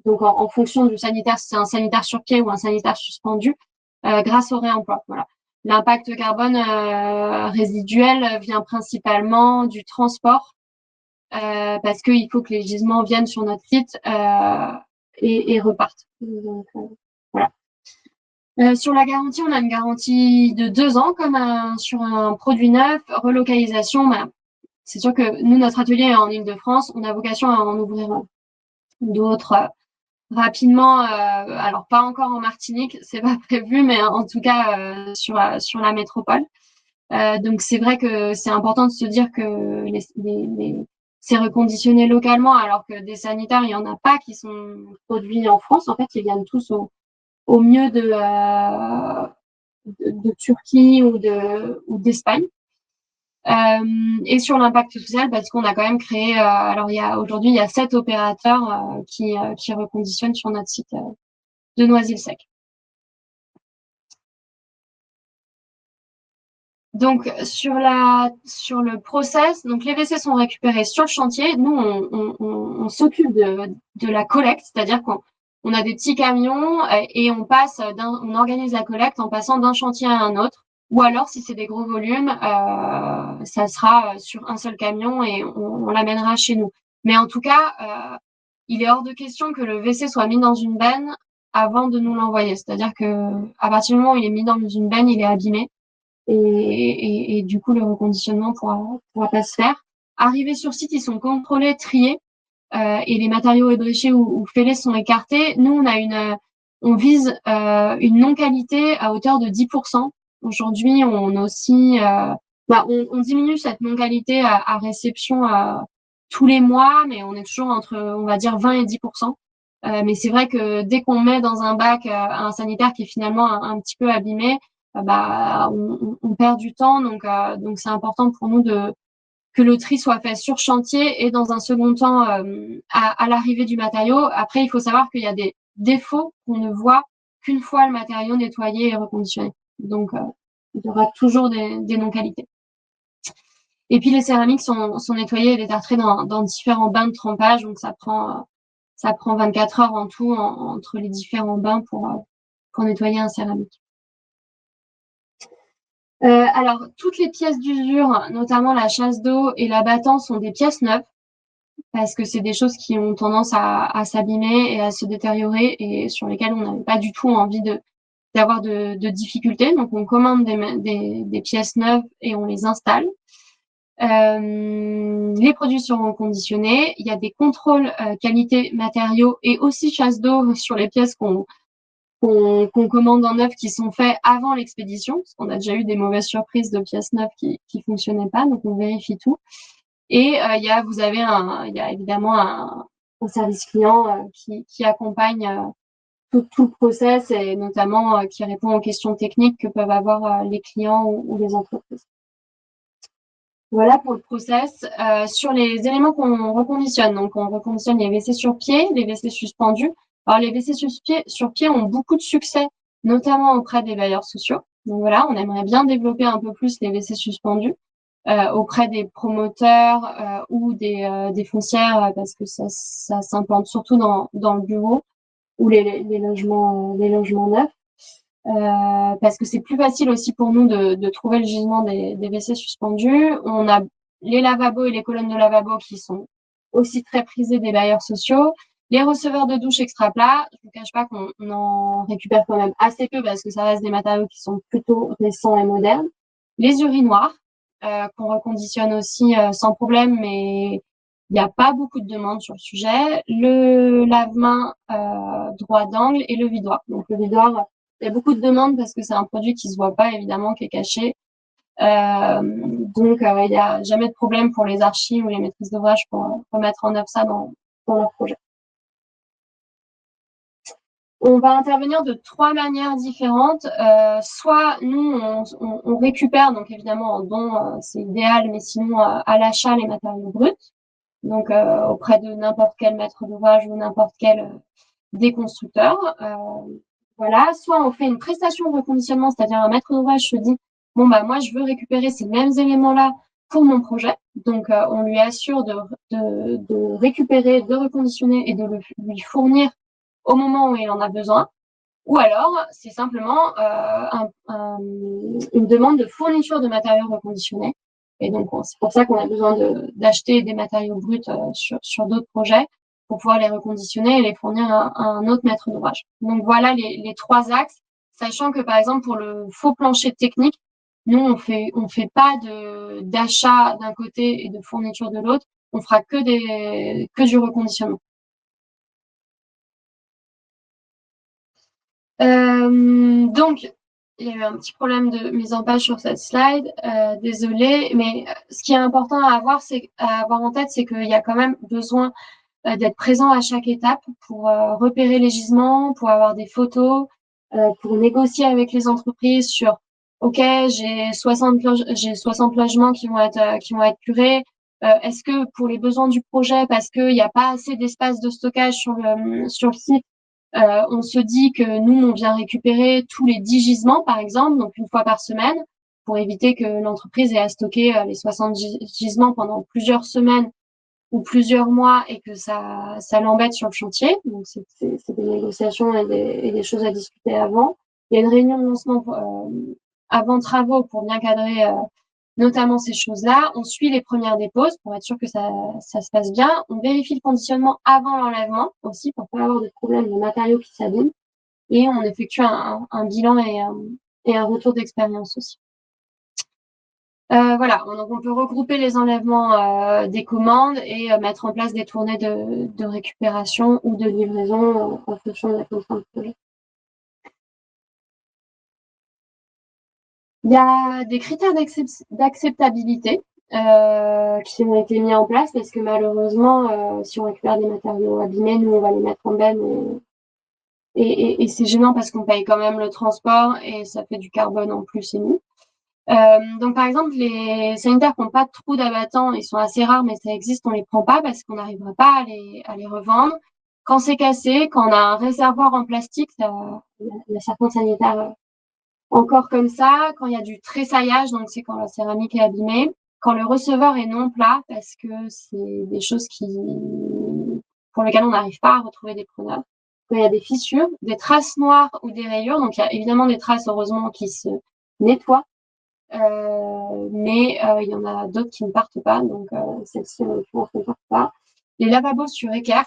donc en fonction du sanitaire, si c'est un sanitaire sur pied ou un sanitaire suspendu, grâce au réemploi. Voilà. L'impact carbone résiduel vient principalement du transport, parce qu'il faut que les gisements viennent sur notre site et repartent. Donc, voilà. Sur la garantie, on a une garantie de 2 ans, comme sur un produit neuf. Relocalisation, c'est sûr que nous, notre atelier est en Île-de-France. On a vocation à en ouvrir d'autres rapidement. Alors, pas encore en Martinique, c'est pas prévu, mais en tout cas sur la métropole. Donc, c'est vrai que c'est important de se dire que c'est reconditionné localement, alors que des sanitaires, il y en a pas qui sont produits en France. En fait, ils viennent tous au mieux de Turquie ou d'Espagne. Et sur l'impact social, parce qu'on a quand même créé, alors aujourd'hui il y a 7 opérateurs qui reconditionnent sur notre site de Noisy-le-Sec. Donc sur le process, donc les WC sont récupérés sur le chantier. Nous on s'occupe de la collecte, c'est-à-dire qu'on a des petits camions et on organise la collecte en passant d'un chantier à un autre. Ou alors, si c'est des gros volumes, ça sera sur un seul camion et on l'amènera chez nous. Mais en tout cas, il est hors de question que le WC soit mis dans une benne avant de nous l'envoyer. C'est-à-dire que à partir du moment où il est mis dans une benne, il est abîmé et du coup, le reconditionnement pourra pas se faire. Arrivés sur site, ils sont contrôlés, triés et les matériaux ébréchés ou fêlés sont écartés. Nous, on vise une non-qualité à hauteur de 10%. Aujourd'hui, on aussi, on diminue cette non-qualité à réception tous les mois, mais on est toujours entre, on va dire, 20 et 10%. Mais c'est vrai que dès qu'on met dans un bac un sanitaire qui est finalement un petit peu abîmé, on perd du temps. Donc c'est important pour nous que le tri soit fait sur chantier et dans un second temps à l'arrivée du matériau. Après, il faut savoir qu'il y a des défauts qu'on ne voit qu'une fois le matériau nettoyé et reconditionné. Donc, il y aura toujours des non-qualités. Et puis, les céramiques sont nettoyées et détartrées dans différents bains de trempage. Donc, ça prend 24 heures en tout entre les différents bains pour nettoyer un céramique. Alors, toutes les pièces d'usure, notamment la chasse d'eau et l'abattant, sont des pièces neuves parce que c'est des choses qui ont tendance à s'abîmer et à se détériorer et sur lesquelles on n'avait pas du tout envie d'avoir de difficultés. Donc, on commande des pièces neuves et on les installe. Les produits seront conditionnés. Il y a des contrôles qualité matériaux et aussi chasse d'eau sur les pièces qu'on commande en neuf qui sont faits avant l'expédition, parce qu'on a déjà eu des mauvaises surprises de pièces neuves qui fonctionnaient pas, donc on vérifie tout. Et il y a évidemment service client qui accompagne tout le process et notamment qui répond aux questions techniques que peuvent avoir les clients ou les entreprises. Voilà pour le process. Sur les éléments qu'on reconditionne, donc on reconditionne les WC sur pied, les WC suspendus. Alors les WC sur pied ont beaucoup de succès, notamment auprès des bailleurs sociaux. Donc voilà, on aimerait bien développer un peu plus les WC suspendus auprès des promoteurs ou des foncières parce que ça s'implante surtout dans le bureau ou les logements neufs. Parce que c'est plus facile aussi pour nous de trouver le gisement des WC suspendus. On a les lavabos et les colonnes de lavabo qui sont aussi très prisés des bailleurs sociaux. Les receveurs de douche extra plats, je ne vous cache pas qu'on en récupère quand même assez peu parce que ça reste des matériaux qui sont plutôt récents et modernes. Les urinoirs, qu'on reconditionne aussi sans problème, mais il n'y a pas beaucoup de demandes sur le sujet. Le lave-main droit d'angle et le vidoir. Donc le vidoir, il y a beaucoup de demandes parce que c'est un produit qui se voit pas, évidemment, qui est caché. Donc, il n'y a jamais de problème pour les archis ou les maîtrises d'ouvrage pour mettre en œuvre ça dans leur projet. On va intervenir de 3 manières différentes. Soit nous, on récupère, donc évidemment en don, c'est idéal, mais sinon à l'achat les matériaux bruts, donc auprès de n'importe quel maître d'ouvrage ou n'importe quel déconstructeur. Voilà, soit on fait une prestation de reconditionnement, c'est-à-dire un maître d'ouvrage se dit bon bah moi je veux récupérer ces mêmes éléments-là pour mon projet, donc on lui assure de récupérer, de reconditionner et de lui fournir au moment où il en a besoin. Ou alors c'est simplement une demande de fourniture de matériaux reconditionnés. Et donc c'est pour ça qu'on a besoin d'acheter des matériaux bruts sur d'autres projets pour pouvoir les reconditionner et les fournir à un autre maître d'ouvrage. Donc voilà les 3 axes, sachant que par exemple pour le faux plancher technique, nous on fait pas d'achat d'un côté et de fourniture de l'autre, on fera que du reconditionnement. Donc il y a eu un petit problème de mise en page sur cette slide, désolée, mais ce qui est important à avoir en tête, c'est qu'il y a quand même besoin d'être présent à chaque étape pour repérer les gisements, pour avoir des photos, pour négocier avec les entreprises sur OK, j'ai 60 logements qui vont être curés. Est-ce que pour les besoins du projet, parce qu'il n'y a pas assez d'espace de stockage sur le site, on se dit que nous, on vient récupérer tous les 10 gisements, par exemple, donc une fois par semaine, pour éviter que l'entreprise ait à stocker les 60 gisements pendant plusieurs semaines ou plusieurs mois et que ça l'embête sur le chantier. Donc, c'est des négociations et des choses à discuter avant. Il y a une réunion de lancement avant travaux pour bien cadrer notamment ces choses-là. On suit les premières déposes pour être sûr que ça se passe bien. On vérifie le conditionnement avant l'enlèvement aussi pour pas avoir de problème de matériaux qui s'abîment. Et on effectue un bilan et un retour d'expérience aussi. Voilà, donc on peut regrouper les enlèvements des commandes et mettre en place des tournées de récupération ou de livraison en fonction de la contrainte de projet. Il y a des critères d'acceptabilité qui ont été mis en place parce que malheureusement, si on récupère des matériaux abîmés, nous on va les mettre en benne et c'est gênant parce qu'on paye quand même le transport et ça fait du carbone en plus émis. Donc par exemple, les sanitaires qui n'ont pas de trous d'abattant, ils sont assez rares, mais ça existe, on les prend pas parce qu'on n'arrivera pas à les revendre. Quand c'est cassé, quand on a un réservoir en plastique, il y a certains sanitaires encore comme ça. Quand il y a du tressaillage, donc c'est quand la céramique est abîmée. Quand le receveur est non plat, parce que c'est des choses pour lesquelles on n'arrive pas à retrouver des preneurs. Quand il y a des fissures, des traces noires ou des rayures, donc il y a évidemment des traces, heureusement, qui se nettoient. Mais il y en a d'autres qui ne partent pas, donc celle-ci en l'occurrence ne part pas. Les lavabos sur équerre.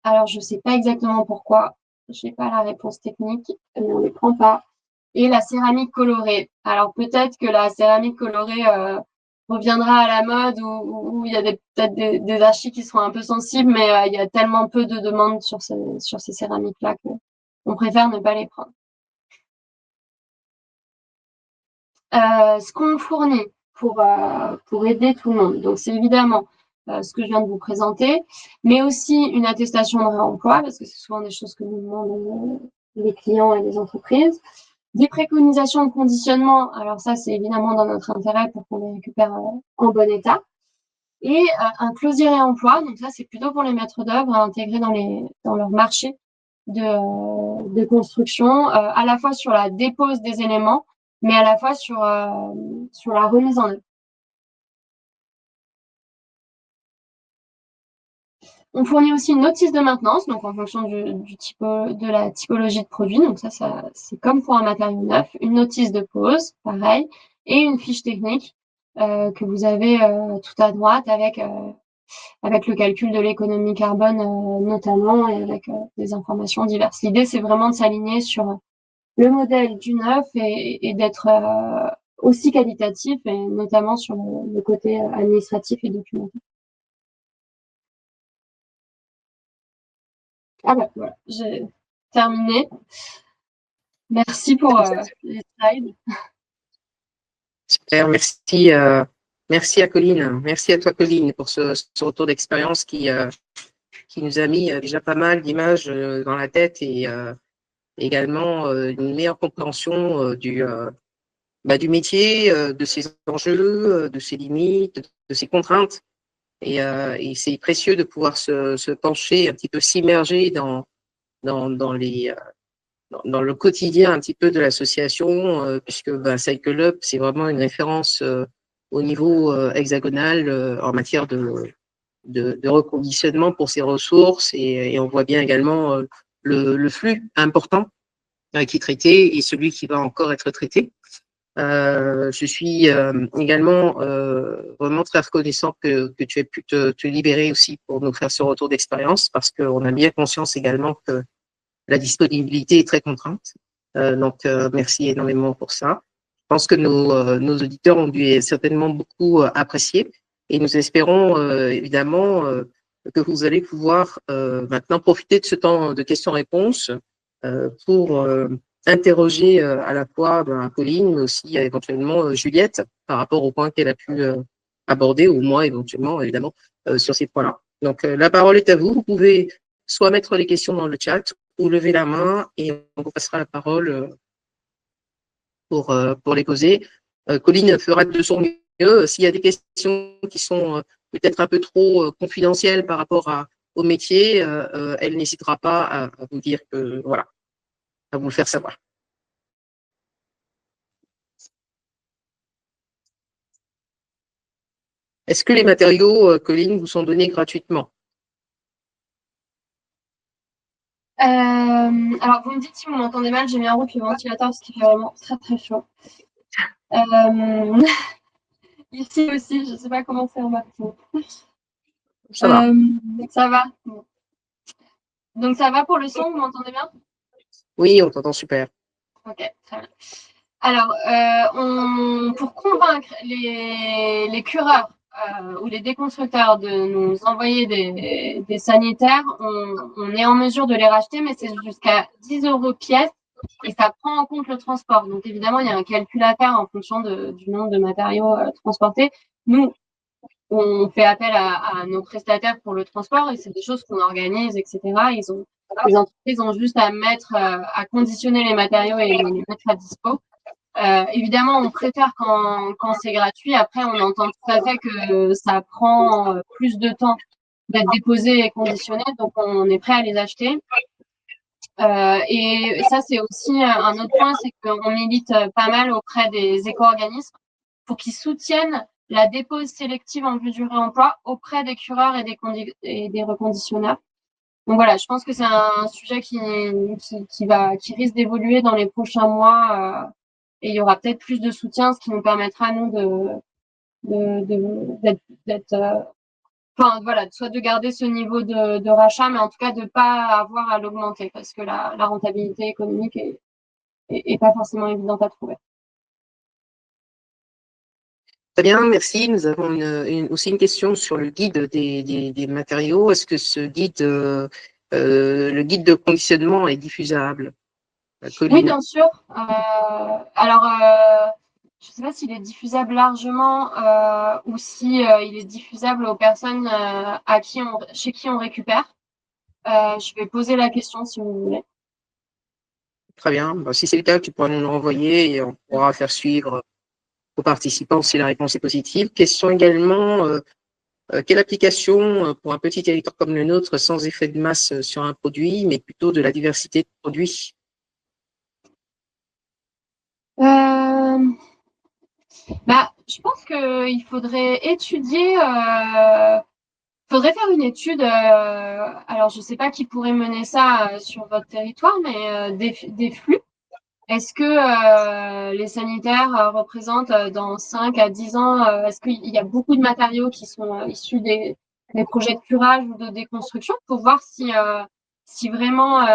Alors je sais pas exactement pourquoi, j'ai pas la réponse technique, mais on les prend pas. Et la céramique colorée. Alors peut-être que la céramique colorée reviendra à la mode ou il y a peut-être des archis qui seront un peu sensibles, mais il y a tellement peu de demandes sur ces céramiques-là qu'on préfère ne pas les prendre. Ce qu'on fournit pour aider tout le monde. Donc, c'est évidemment ce que je viens de vous présenter, mais aussi une attestation de réemploi, parce que c'est souvent des choses que nous demandent les clients et les entreprises. Des préconisations de conditionnement, alors ça, c'est évidemment dans notre intérêt pour qu'on les récupère en bon état. Et un closier réemploi, donc ça, c'est plutôt pour les maîtres d'œuvre à intégrer dans leur marché de construction, à la fois sur la dépose des éléments, mais à la fois sur la remise en œuvre. On fournit aussi une notice de maintenance, donc en fonction de la typologie de produit. Donc ça c'est comme pour un matériau neuf. Une notice de pose, pareil, et une fiche technique que vous avez tout à droite avec le calcul de l'économie carbone notamment et avec des informations diverses. L'idée, c'est vraiment de s'aligner sur le modèle du neuf et d'être aussi qualitatif, et notamment sur le côté administratif et documentaire. Ah bah voilà, j'ai terminé. Merci pour les slides. Super, merci à Colline. Merci à toi, Colline, pour ce retour d'expérience qui nous a mis déjà pas mal d'images dans la tête et également une meilleure compréhension du métier, de ses enjeux, de ses limites, de ses contraintes. Et c'est précieux de pouvoir se pencher, un petit peu s'immerger dans le quotidien un petit peu de l'association, puisque Cycle Up, c'est vraiment une référence au niveau hexagonal en matière de reconditionnement pour ses ressources. Et on voit bien également le flux important qui est traité et celui qui va encore être traité. Je suis également vraiment très reconnaissant que tu aies pu te libérer aussi pour nous faire ce retour d'expérience, parce qu'on a bien conscience également que la disponibilité est très contrainte. Donc, merci énormément pour ça. Je pense que nos auditeurs ont dû certainement beaucoup apprécier, et nous espérons évidemment que vous allez pouvoir maintenant profiter de ce temps de questions-réponses pour interroger à la fois Colline, mais aussi éventuellement Juliette par rapport aux points qu'elle a pu aborder, ou moi éventuellement, évidemment, sur ces points-là. Donc, la parole est à vous. Vous pouvez soit mettre les questions dans le chat ou lever la main et on vous passera la parole pour les poser. Colline fera de son mieux. S'il y a des questions qui sont peut-être un peu trop confidentielles par rapport au métier, elle n'hésitera pas à vous dire que, voilà, à vous le faire savoir. Est-ce que les matériaux, Colline, vous sont donnés gratuitement? Alors, vous me dites si vous m'entendez mal, j'ai mis en route le ventilateur parce qu'il fait vraiment très très chaud. Ici aussi, je ne sais pas comment c'est remarqué. Ça va. Ça va. Donc, ça va pour le son, vous m'entendez bien? Oui, on t'entend super. Ok, très bien. Alors, pour convaincre les cureurs ou les déconstructeurs de nous envoyer des sanitaires, on est en mesure de les racheter, mais c'est jusqu'à 10 € pièce et ça prend en compte le transport. Donc, évidemment, il y a un calcul à faire en fonction du nombre de matériaux transportés. Nous, on fait appel à nos prestataires pour le transport et c'est des choses qu'on organise, etc. Les entreprises ont juste à conditionner les matériaux et les mettre à dispo. Évidemment, on préfère quand c'est gratuit. Après, on entend tout à fait que ça prend plus de temps d'être déposé et conditionné, donc on est prêt à les acheter. Et ça, c'est aussi un autre point, c'est qu'on milite pas mal auprès des éco-organismes pour qu'ils soutiennent la dépose sélective en vue du réemploi auprès des cureurs et des reconditionneurs. Donc voilà, je pense que c'est un sujet qui risque d'évoluer dans les prochains mois et il y aura peut-être plus de soutien, ce qui nous permettra nous soit de garder ce niveau de rachat, mais en tout cas de pas avoir à l'augmenter parce que la rentabilité économique est pas forcément évidente à trouver. Très bien, merci. Nous avons aussi une question sur le guide des matériaux. Est-ce que ce guide, le guide de conditionnement est diffusable, Colline? Oui, bien sûr. Alors, je ne sais pas s'il est diffusable largement ou si il est diffusable aux personnes chez qui on récupère. Je vais poser la question si vous voulez. Très bien. Bah, si c'est le cas, tu pourras nous le renvoyer et on pourra faire suivre aux participants si la réponse est positive. Question également, quelle application pour un petit territoire comme le nôtre sans effet de masse sur un produit, mais plutôt de la diversité de produits? Je pense qu'il faudrait étudier, faudrait faire une étude. Alors, je ne sais pas qui pourrait mener ça sur votre territoire, mais des flux. Est-ce que les sanitaires représentent dans 5 à 10 ans, est-ce qu'il y a beaucoup de matériaux qui sont issus des projets de curage ou de déconstruction pour voir si vraiment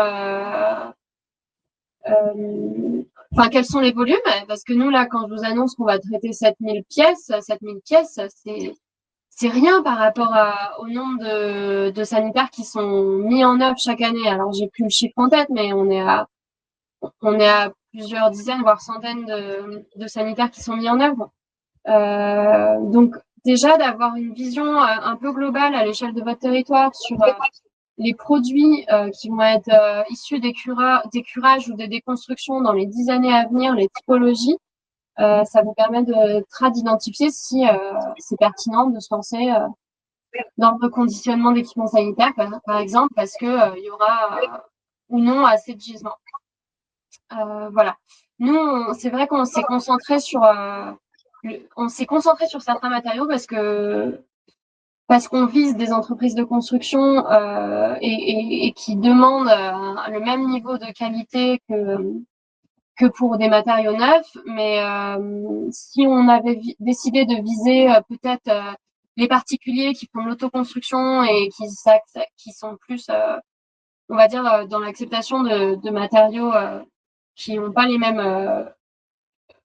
quels sont les volumes? Parce que nous, là, quand je vous annonce qu'on va traiter 7000 pièces, c'est rien par rapport au nombre de sanitaires qui sont mis en œuvre chaque année. Alors, j'ai plus le chiffre en tête, mais on est à plusieurs dizaines, voire centaines de sanitaires qui sont mis en œuvre. Donc, déjà, d'avoir une vision un peu globale à l'échelle de votre territoire sur les produits qui vont être issus des curages ou des déconstructions dans les 10 années à venir, les typologies, ça vous permet d'identifier si c'est pertinent de se lancer dans le reconditionnement d'équipements sanitaires, par exemple, parce que il y aura ou non assez de gisements. Voilà. Nous, c'est vrai qu'on s'est concentré sur certains matériaux parce qu'on vise des entreprises de construction et qui demandent le même niveau de qualité que pour des matériaux neufs. Mais si on avait décidé de viser peut-être les particuliers qui font de l'autoconstruction et qui sont plus, on va dire, dans l'acceptation de matériaux qui n'ont pas les mêmes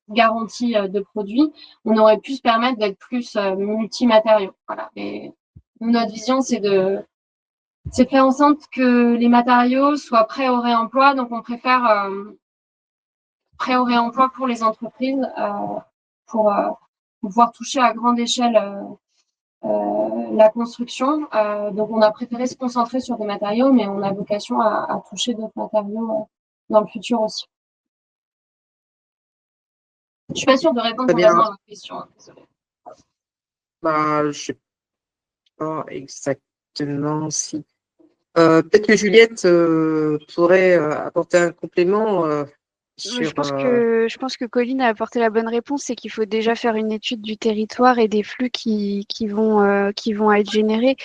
garanties de produits, on aurait pu se permettre d'être plus multimatériaux. Voilà. Et notre vision, c'est de faire en sorte que les matériaux soient prêts au réemploi. Donc, on préfère prêts au réemploi pour les entreprises pour pouvoir toucher à grande échelle la construction. Donc, on a préféré se concentrer sur des matériaux, mais on a vocation à toucher d'autres matériaux dans le futur aussi. Je ne suis pas sûre de répondre complètement à votre question. Désolée. Bah, je ne sais pas exactement si. Peut-être que Juliette pourrait apporter un complément sur. Je pense que Colline a apporté la bonne réponse, c'est qu'il faut déjà faire une étude du territoire et des flux qui vont être générés.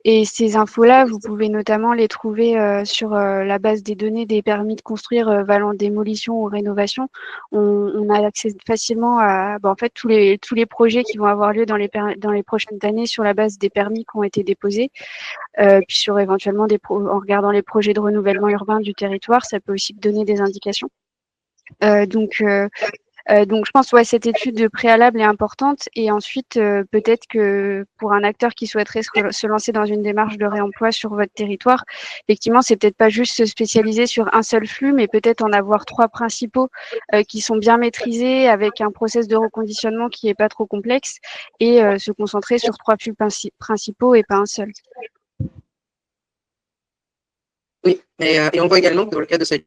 Et ces infos-là, vous pouvez notamment les trouver sur la base des données des permis de construire valant démolition ou rénovation. On a accès facilement à en fait tous les projets qui vont avoir lieu dans les prochaines années sur la base des permis qui ont été déposés. Puis sur éventuellement en regardant les projets de renouvellement urbain du territoire, ça peut aussi donner des indications. Donc, je pense cette étude préalable est importante. Et ensuite, peut-être que pour un acteur qui souhaiterait se lancer dans une démarche de réemploi sur votre territoire, effectivement, c'est peut-être pas juste se spécialiser sur un seul flux, mais peut-être en avoir 3 principaux qui sont bien maîtrisés, avec un process de reconditionnement qui est pas trop complexe, et se concentrer sur 3 flux principaux et pas un seul. Oui, et on voit également que dans le cas de cette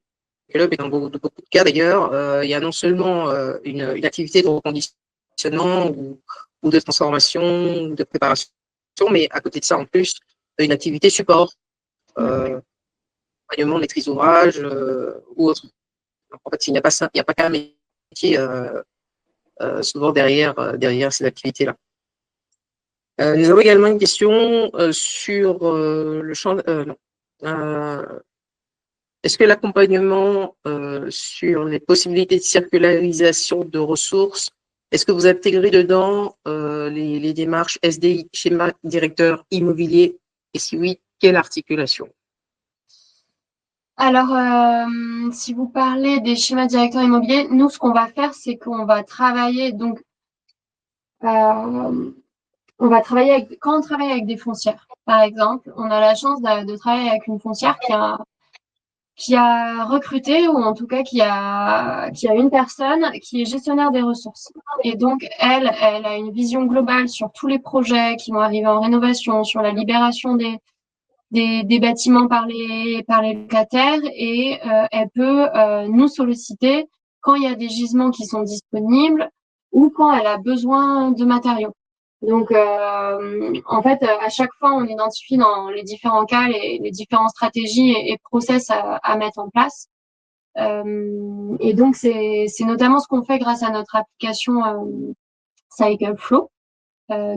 club et dans beaucoup de cas d'ailleurs, il y a non seulement une activité de reconditionnement ou de transformation ou de préparation, mais à côté de ça en plus une activité support, accompagnement, maîtrise d'ouvrage ou autre. Donc, en fait, il n'y a pas qu'un métier souvent derrière ces activités-là. Nous avons également une question sur le champ. Est-ce que l'accompagnement sur les possibilités de circularisation de ressources, est-ce que vous intégrez dedans les démarches SDI, schéma directeur immobilier? Et si oui, quelle articulation? Alors, si vous parlez des schémas directeurs immobiliers, nous, ce qu'on va faire, c'est qu'on va travailler. Donc, on va travailler quand on travaille avec des foncières, par exemple, on a la chance de travailler avec une foncière qui a recruté, ou en tout cas qui a une personne qui est gestionnaire des ressources. Et donc, elle a une vision globale sur tous les projets qui vont arriver en rénovation, sur la libération des bâtiments par les locataires, et elle peut nous solliciter quand il y a des gisements qui sont disponibles ou quand elle a besoin de matériaux. Donc, en fait, à chaque fois, on identifie dans les différents cas les différentes stratégies et process à mettre en place. Et donc, c'est notamment ce qu'on fait grâce à notre application Cycleflow,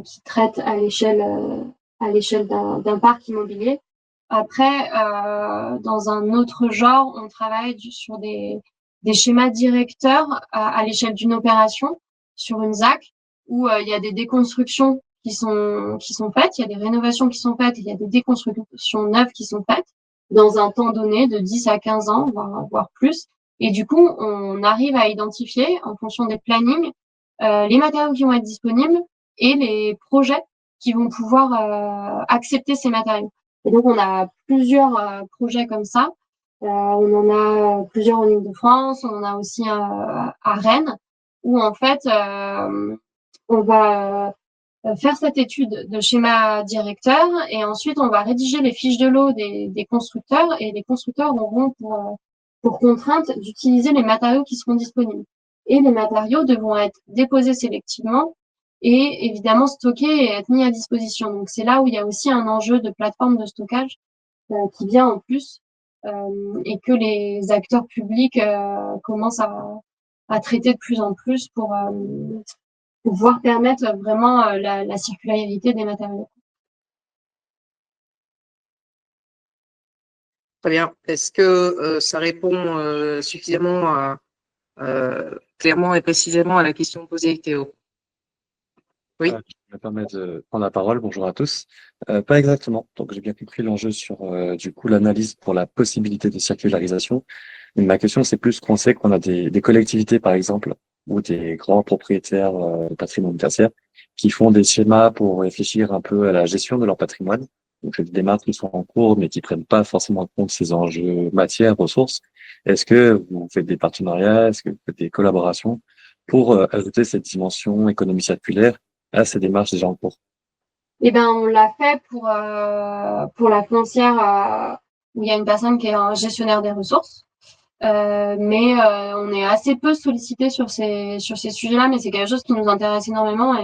qui traite à l'échelle d'un parc immobilier. Après, dans un autre genre, on travaille sur des schémas directeurs à l'échelle d'une opération, sur une ZAC, où il y a des déconstructions qui sont faites, il y a des rénovations qui sont faites, il y a des déconstructions neuves qui sont faites dans un temps donné de 10 à 15 ans, voire plus. Et du coup, on arrive à identifier, en fonction des plannings, les matériaux qui vont être disponibles et les projets qui vont pouvoir accepter ces matériaux. Et donc, on a plusieurs projets comme ça. On en a plusieurs en Île-de-France, on en a aussi à Rennes, où en fait, on va faire cette étude de schéma directeur, et ensuite on va rédiger les fiches de lot des constructeurs, et les constructeurs auront pour contrainte d'utiliser les matériaux qui seront disponibles. Et les matériaux devront être déposés sélectivement et évidemment stockés et être mis à disposition. Donc c'est là où il y a aussi un enjeu de plateforme de stockage qui vient en plus, et que les acteurs publics commencent à traiter de plus en plus pour pouvoir permettre vraiment la circularité des matériaux. Très bien. Est-ce que ça répond suffisamment clairement et précisément à la question posée, Théo? Oui. Je me permets de prendre la parole. Bonjour à tous. Pas exactement. Donc, j'ai bien compris l'enjeu sur, du coup, l'analyse pour la possibilité de circularisation. Mais ma question, c'est plus qu'on sait qu'on a des collectivités, par exemple, ou des grands propriétaires de patrimoine tertiaire qui font des schémas pour réfléchir un peu à la gestion de leur patrimoine. Donc, c'est des démarches qui sont en cours, mais qui prennent pas forcément en compte ces enjeux matières, ressources. Est-ce que vous faites des partenariats? Est-ce que vous faites des collaborations pour ajouter cette dimension économie circulaire à ces démarches déjà en cours? Eh ben, on l'a fait pour la foncière où il y a une personne qui est un gestionnaire des ressources. Mais on est assez peu sollicité sur ces sujets-là, mais c'est quelque chose qui nous intéresse énormément,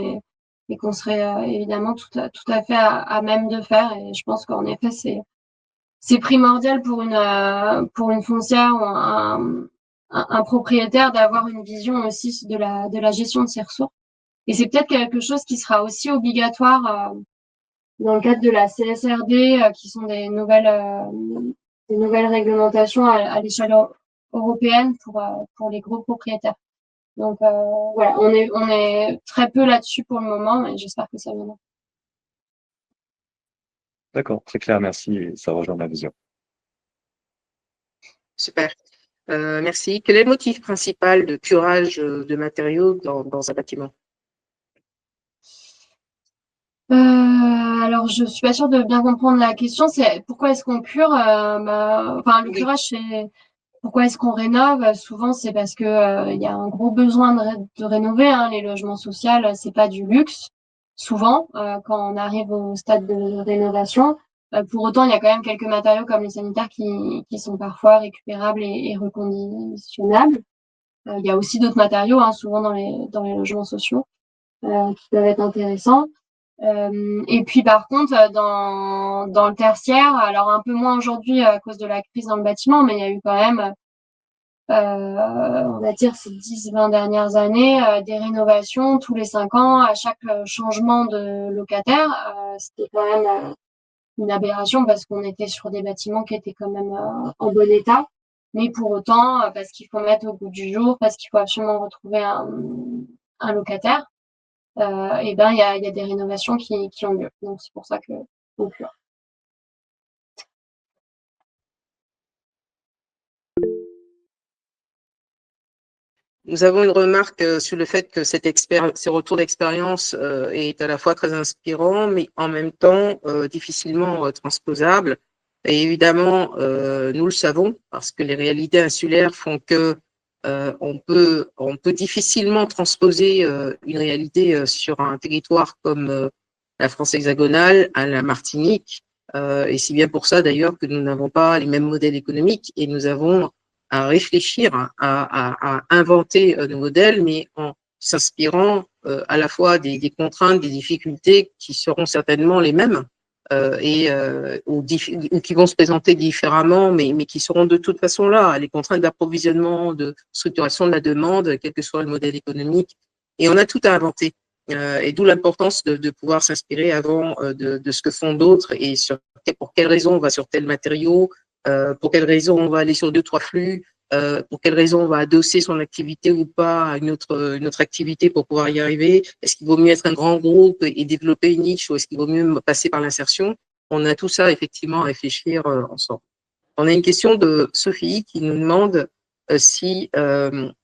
et qu'on serait évidemment tout à fait à même de faire. Et je pense qu'en effet, c'est primordial pour une foncière ou un propriétaire d'avoir une vision aussi de la gestion de ses ressources. Et c'est peut-être quelque chose qui sera aussi obligatoire dans le cadre de la CSRD, qui sont des nouvelles réglementations à l'échelle européenne pour les gros propriétaires. Donc voilà, on est très peu là-dessus pour le moment, mais j'espère que ça viendra. D'accord, très clair, merci. Et ça rejoint ma vision. Super. Merci. Quel est le motif principal de curage de matériaux dans un bâtiment? Alors, je suis pas sûre de bien comprendre la question. C'est pourquoi est-ce qu'on cure? Le curage, c'est pourquoi est-ce qu'on rénove? Souvent, c'est parce que il y a un gros besoin de rénover. Hein. Les logements sociaux, c'est pas du luxe. Souvent, quand on arrive au stade de rénovation, pour autant, il y a quand même quelques matériaux comme les sanitaires qui sont parfois récupérables et reconditionnables. Il y a aussi d'autres matériaux, hein, souvent dans les logements sociaux, qui peuvent être intéressants. Et puis par contre, dans le tertiaire, alors un peu moins aujourd'hui à cause de la crise dans le bâtiment, mais il y a eu quand même, on va dire ces 10-20 dernières années, des rénovations tous les 5 ans, à chaque changement de locataire. C'était quand même une aberration parce qu'on était sur des bâtiments qui étaient quand même en bon état. Mais pour autant, parce qu'il faut mettre au goût du jour, parce qu'il faut absolument retrouver un locataire, et ben il y a des rénovations qui ont lieu. Donc c'est pour ça que on cure. Nous avons une remarque sur le fait que ces retours d'expérience est à la fois très inspirant, mais en même temps difficilement transposable. Et évidemment, nous le savons parce que les réalités insulaires font que on peut difficilement transposer une réalité sur un territoire comme la France hexagonale, à la Martinique. Et c'est bien pour ça d'ailleurs que nous n'avons pas les mêmes modèles économiques et nous avons à réfléchir, à inventer nos modèles, mais en s'inspirant à la fois des contraintes, des difficultés qui seront certainement les mêmes ou qui vont se présenter différemment, mais qui seront de toute façon là, les contraintes d'approvisionnement, de structuration de la demande, quel que soit le modèle économique. Et on a tout à inventer. Et d'où l'importance de pouvoir s'inspirer avant de ce que font d'autres et pour quelles raisons on va sur tel matériau, pour quelles raisons on va aller sur 2-3 flux, pour quelles raisons on va adosser son activité ou pas à une autre activité pour pouvoir y arriver. Est-ce qu'il vaut mieux être un grand groupe et développer une niche ou est-ce qu'il vaut mieux passer par l'insertion? On a tout ça effectivement à réfléchir ensemble. On a une question de Sophie qui nous demande si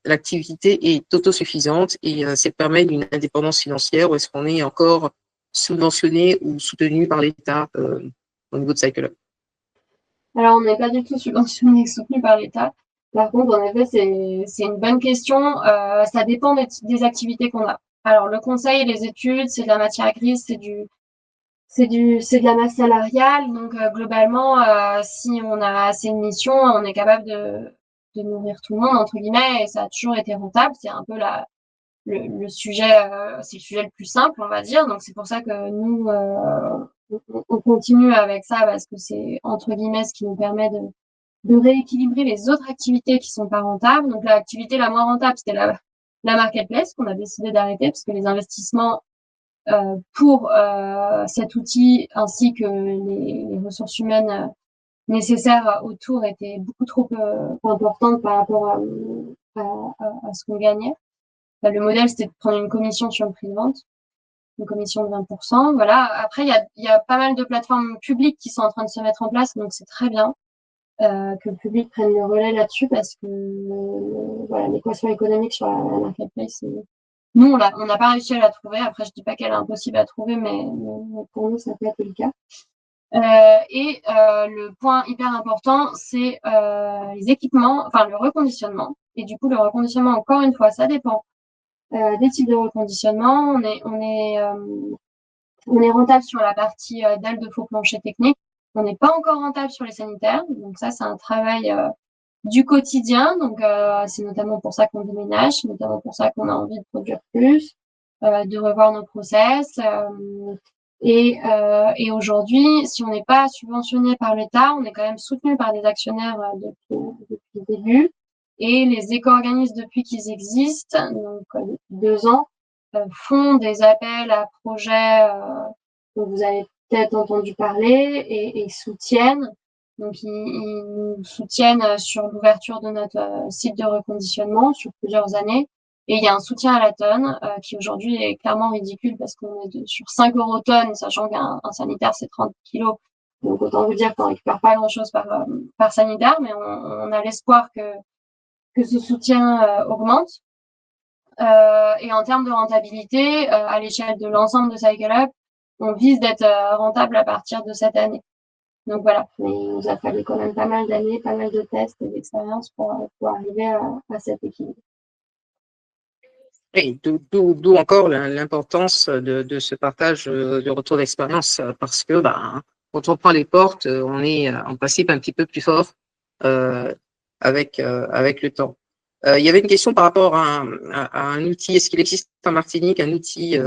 l'activité est autosuffisante et si elle permet d'une indépendance financière ou est-ce qu'on est encore subventionné ou soutenu par l'État au niveau de Cycle Up. Alors, on n'est pas du tout subventionné et soutenu par l'État. Par contre, en effet, c'est une bonne question. Ça dépend des activités qu'on a. Alors, le conseil et les études, c'est de la matière grise, c'est de la masse salariale. Donc, globalement, si on a assez de missions, on est capable de nourrir tout le monde, entre guillemets, et ça a toujours été rentable. C'est un peu le sujet, c'est le sujet le plus simple, on va dire. Donc, c'est pour ça que nous, on continue avec ça parce que c'est, entre guillemets, ce qui nous permet de rééquilibrer les autres activités qui sont pas rentables. Donc, l'activité la moins rentable, c'était la marketplace qu'on a décidé d'arrêter parce que les investissements pour cet outil ainsi que les ressources humaines nécessaires autour étaient beaucoup trop importantes par rapport à ce qu'on gagnait. Le modèle, c'était de prendre une commission sur le prix de vente, une commission de 20%. Voilà. Après, il y a pas mal de plateformes publiques qui sont en train de se mettre en place, donc c'est très bien que le public prenne le relais là-dessus parce que voilà, l'équation économique sur la marketplace, nous, on n'a pas réussi à la trouver. Après, je dis pas qu'elle est impossible à trouver, mais pour nous, ça peut être le cas. Le point hyper important, c'est les équipements, enfin le reconditionnement. Et du coup, le reconditionnement, encore une fois, ça dépend des types de reconditionnement. On est rentable sur la partie dalle de faux plancher technique. On n'est pas encore rentable sur les sanitaires. Donc ça, c'est un travail du quotidien. Donc c'est notamment pour ça qu'on déménage, c'est notamment pour ça qu'on a envie de produire plus, de revoir nos process. Et aujourd'hui, si on n'est pas subventionné par l'État, on est quand même soutenu par des actionnaires depuis le début. Et les éco-organismes, depuis qu'ils existent, donc depuis 2 ans, font des appels à projets dont vous avez peut-être entendu parler et soutiennent. Donc, ils nous soutiennent sur l'ouverture de notre site de reconditionnement sur plusieurs années. Et il y a un soutien à la tonne qui aujourd'hui est clairement ridicule parce qu'on est sur 5 € tonne, sachant qu'un sanitaire, c'est 30 kilos. Donc, autant vous dire qu'on récupère pas grand-chose par sanitaire, mais on a l'espoir que ce soutien augmente. Et en termes de rentabilité, à l'échelle de l'ensemble de Cycle Up, on vise d'être rentable à partir de cette année. Donc voilà, mais il nous a fallu quand même pas mal d'années, pas mal de tests et d'expériences pour arriver à cet équilibre. Et d'où encore l'importance de ce partage de retour d'expérience parce que quand on prend les portes, on est en principe un petit peu plus fort avec le temps. Il y avait une question par rapport à un outil. Est-ce qu'il existe en Martinique un outil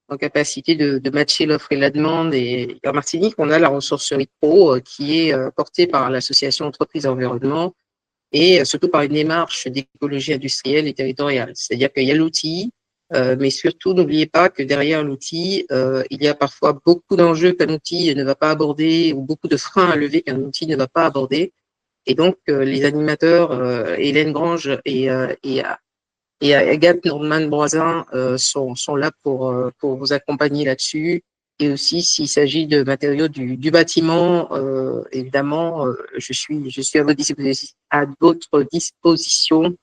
en capacité de matcher l'offre et la demande? Et en Martinique, on a la ressourcerie pro qui est portée par l'association Entreprises Environnement et surtout par une démarche d'écologie industrielle et territoriale. C'est-à-dire qu'il y a l'outil, mais surtout, n'oubliez pas que derrière l'outil, il y a parfois beaucoup d'enjeux qu'un outil ne va pas aborder ou beaucoup de freins à lever qu'un outil ne va pas aborder. Et donc, les animateurs, Hélène Grange et Agathe Nordman-Broisin sont là pour vous accompagner là-dessus. Et aussi, s'il s'agit de matériaux du bâtiment, évidemment, je suis à votre disposition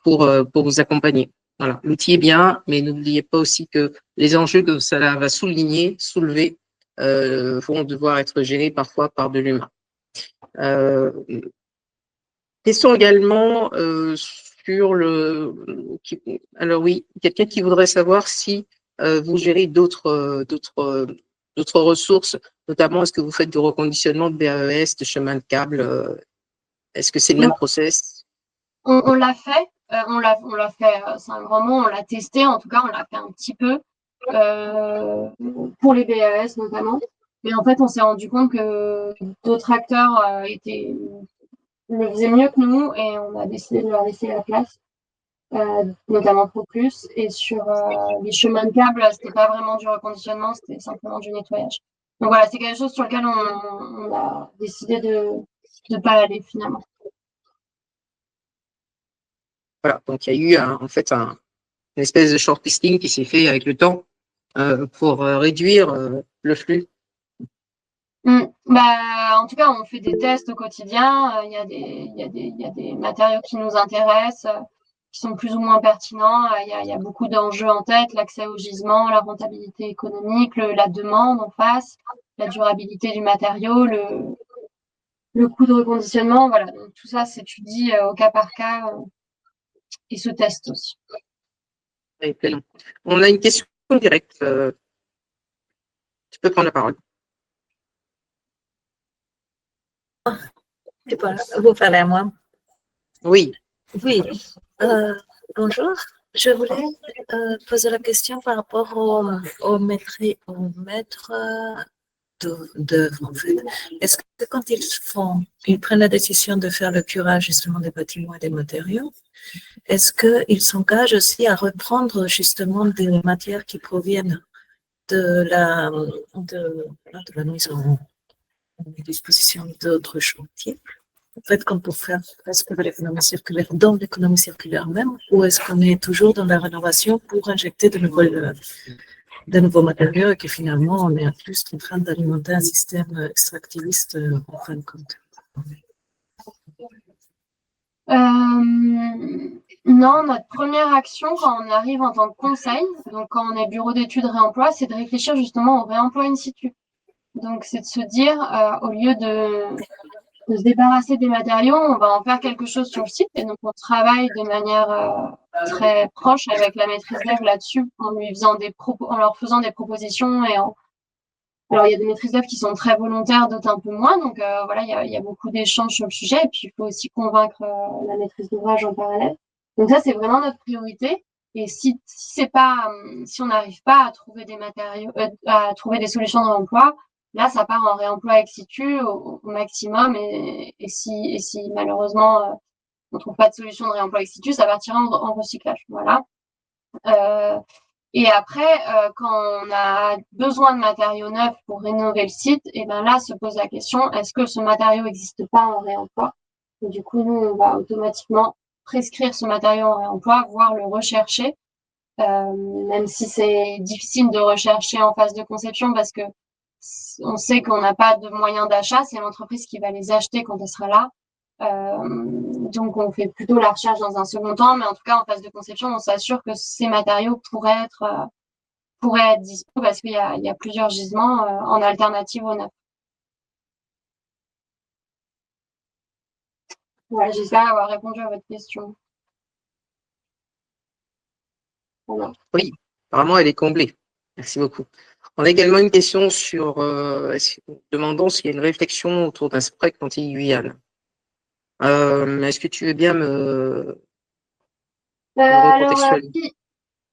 pour vous accompagner. Voilà, l'outil est bien, mais n'oubliez pas aussi que les enjeux que ça va soulever, vont devoir être gérés parfois par de l'humain. Euh, Question également sur alors oui, quelqu'un qui voudrait savoir si vous gérez d'autres ressources, notamment est-ce que vous faites du reconditionnement de BAES, de chemin de câble, est-ce que c'est le même process? On l'a fait, on l'a fait, c'est un grand mot, on l'a testé, en tout cas, on l'a fait un petit peu pour les BAS notamment. Mais en fait, on s'est rendu compte que d'autres acteurs le faisaient mieux que nous et on a décidé de leur laisser la place, notamment ProPlus. Et sur les chemins de câble, c'était pas vraiment du reconditionnement, c'était simplement du nettoyage. Donc voilà, c'est quelque chose sur lequel on a décidé de ne pas aller finalement. Voilà, donc il y a eu en fait une espèce de shortlisting qui s'est fait avec le temps pour réduire le flux. Bah, en tout cas, on fait des tests au quotidien. Il y a des matériaux qui nous intéressent, qui sont plus ou moins pertinents. Il y a beaucoup d'enjeux en tête, l'accès au gisement, la rentabilité économique, la demande en face, la durabilité du matériau, le coût de reconditionnement. Voilà, donc tout ça s'étudie au cas par cas et se teste aussi. On a une question directe. Tu peux prendre la parole. Vous parlez à moi? Oui. Oui. Bonjour. Je voulais poser la question par rapport au maître d'œuvre, en fait. Est-ce que quand ils prennent la décision de faire le curage justement des bâtiments et des matériaux, est-ce qu'ils s'engagent aussi à reprendre justement des matières qui proviennent de la mise en disposition d'autres chantiers? En fait, comme pour faire presque de l'économie circulaire dans l'économie circulaire même, ou est-ce qu'on est toujours dans la rénovation pour injecter de nouveaux matériaux et que finalement on est plus en train d'alimenter un système extractiviste en fin de compte? Non, notre première action quand on arrive en tant que conseil, donc quand on est bureau d'études réemploi, c'est de réfléchir justement au réemploi in situ. Donc c'est de se dire, au lieu de se débarrasser des matériaux, on va en faire quelque chose sur le site. Et donc on travaille de manière très proche avec la maîtrise d'œuvre là-dessus, en leur faisant des propositions alors, il y a des maîtrises d'œuvre qui sont très volontaires, d'autres un peu moins. Donc, voilà, il y a beaucoup d'échanges sur le sujet. Et puis, il faut aussi convaincre la maîtrise d'ouvrage en parallèle. Donc, ça, c'est vraiment notre priorité. Et si on n'arrive pas à trouver des matériaux, à trouver des solutions de réemploi, là, ça part en réemploi ex situ au maximum. Et si malheureusement, on trouve pas de solution de réemploi ex situ, ça partira en recyclage. Voilà. Et après, quand on a besoin de matériaux neufs pour rénover le site, et ben là se pose la question, est-ce que ce matériau n'existe pas en réemploi? Et du coup, nous, on va automatiquement prescrire ce matériau en réemploi, voire le rechercher, même si c'est difficile de rechercher en phase de conception parce que on sait qu'on n'a pas de moyens d'achat, c'est l'entreprise qui va les acheter quand elle sera là. Donc, on fait plutôt la recherche dans un second temps, mais en tout cas, en phase de conception, on s'assure que ces matériaux pourraient être dispo parce qu'il y a plusieurs gisements en alternative au neuf. Voilà, j'espère avoir répondu à votre question. Voilà. Oui, vraiment, elle est comblée. Merci beaucoup. On a également une question sur demandant s'il y a une réflexion autour d'un SPREC anti-Guyane. Est-ce que tu veux bien me recontextualiser?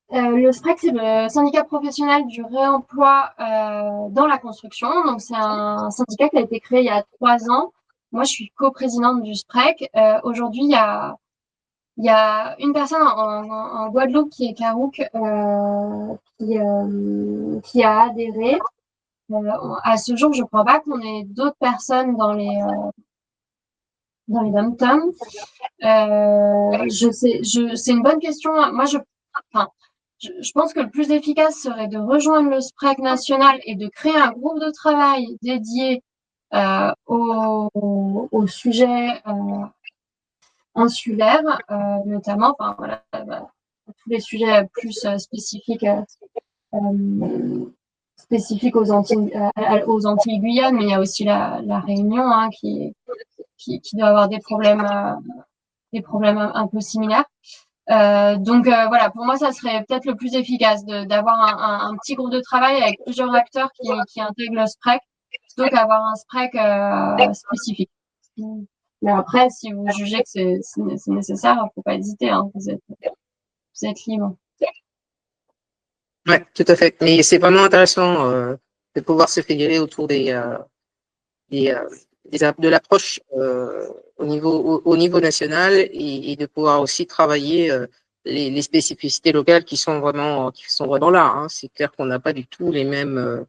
Le SPREC, c'est le syndicat professionnel du réemploi dans la construction. Donc, c'est un syndicat qui a été créé il y a 3 ans. Moi, je suis coprésidente du SPREC. Aujourd'hui, il y a une personne en Guadeloupe qui est Carouc qui a adhéré. À ce jour, je ne crois pas qu'on ait d'autres personnes dans les dom-toms. C'est une bonne question. Moi, je pense que le plus efficace serait de rejoindre le SPREC national et de créer un groupe de travail dédié au sujet insulaire, notamment, enfin voilà, tous les sujets plus spécifiques spécifique aux Antilles Guyane, mais il y a aussi la Réunion hein, qui doit avoir des problèmes un peu similaires. Donc voilà, pour moi, ça serait peut-être le plus efficace d'avoir un petit groupe de travail avec plusieurs acteurs qui intègrent le SPREC, plutôt qu'avoir un SPREC spécifique. Mais après, si vous jugez que c'est nécessaire, il ne faut pas hésiter, hein, vous êtes libre. Oui, tout à fait. Mais c'est vraiment intéressant de pouvoir se fédérer autour de l'approche au niveau national et de pouvoir aussi travailler les spécificités locales qui sont vraiment là. Hein. C'est clair qu'on n'a pas du tout les mêmes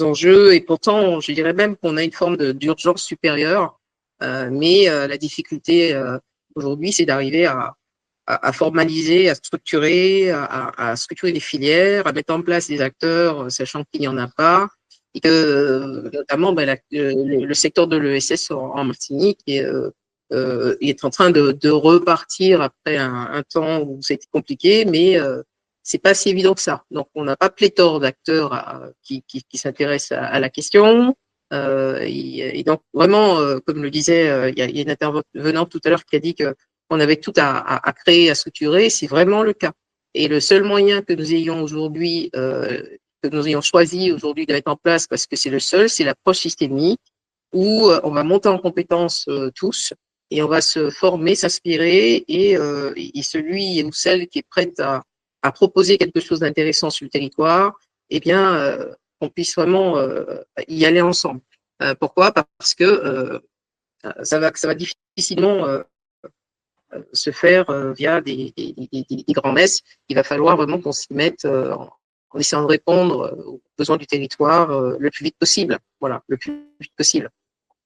enjeux et pourtant je dirais même qu'on a une forme d'urgence supérieure. Mais la difficulté aujourd'hui, c'est d'arriver à formaliser, à structurer des filières, à mettre en place des acteurs, sachant qu'il n'y en a pas, et que notamment le secteur de l'ESS en Martinique est en train de repartir après un temps où c'était compliqué, mais c'est pas si évident que ça. Donc on n'a pas pléthore d'acteurs qui s'intéressent à la question. Et donc vraiment, comme le disait, il y a une intervenante tout à l'heure qui a dit que on avait tout à créer, à structurer, c'est vraiment le cas. Et le seul moyen que nous ayons aujourd'hui, que nous ayons choisi aujourd'hui de mettre en place, parce que c'est le seul, c'est l'approche systémique où on va monter en compétences tous et on va se former, s'inspirer et celui ou celle qui est prête à proposer quelque chose d'intéressant sur le territoire, eh bien, qu'on puisse vraiment y aller ensemble. Pourquoi? Parce que ça va difficilement se faire via des grands messes. Il va falloir vraiment qu'on s'y mette en essayant de répondre aux besoins du territoire le plus vite possible. Voilà, le plus vite possible.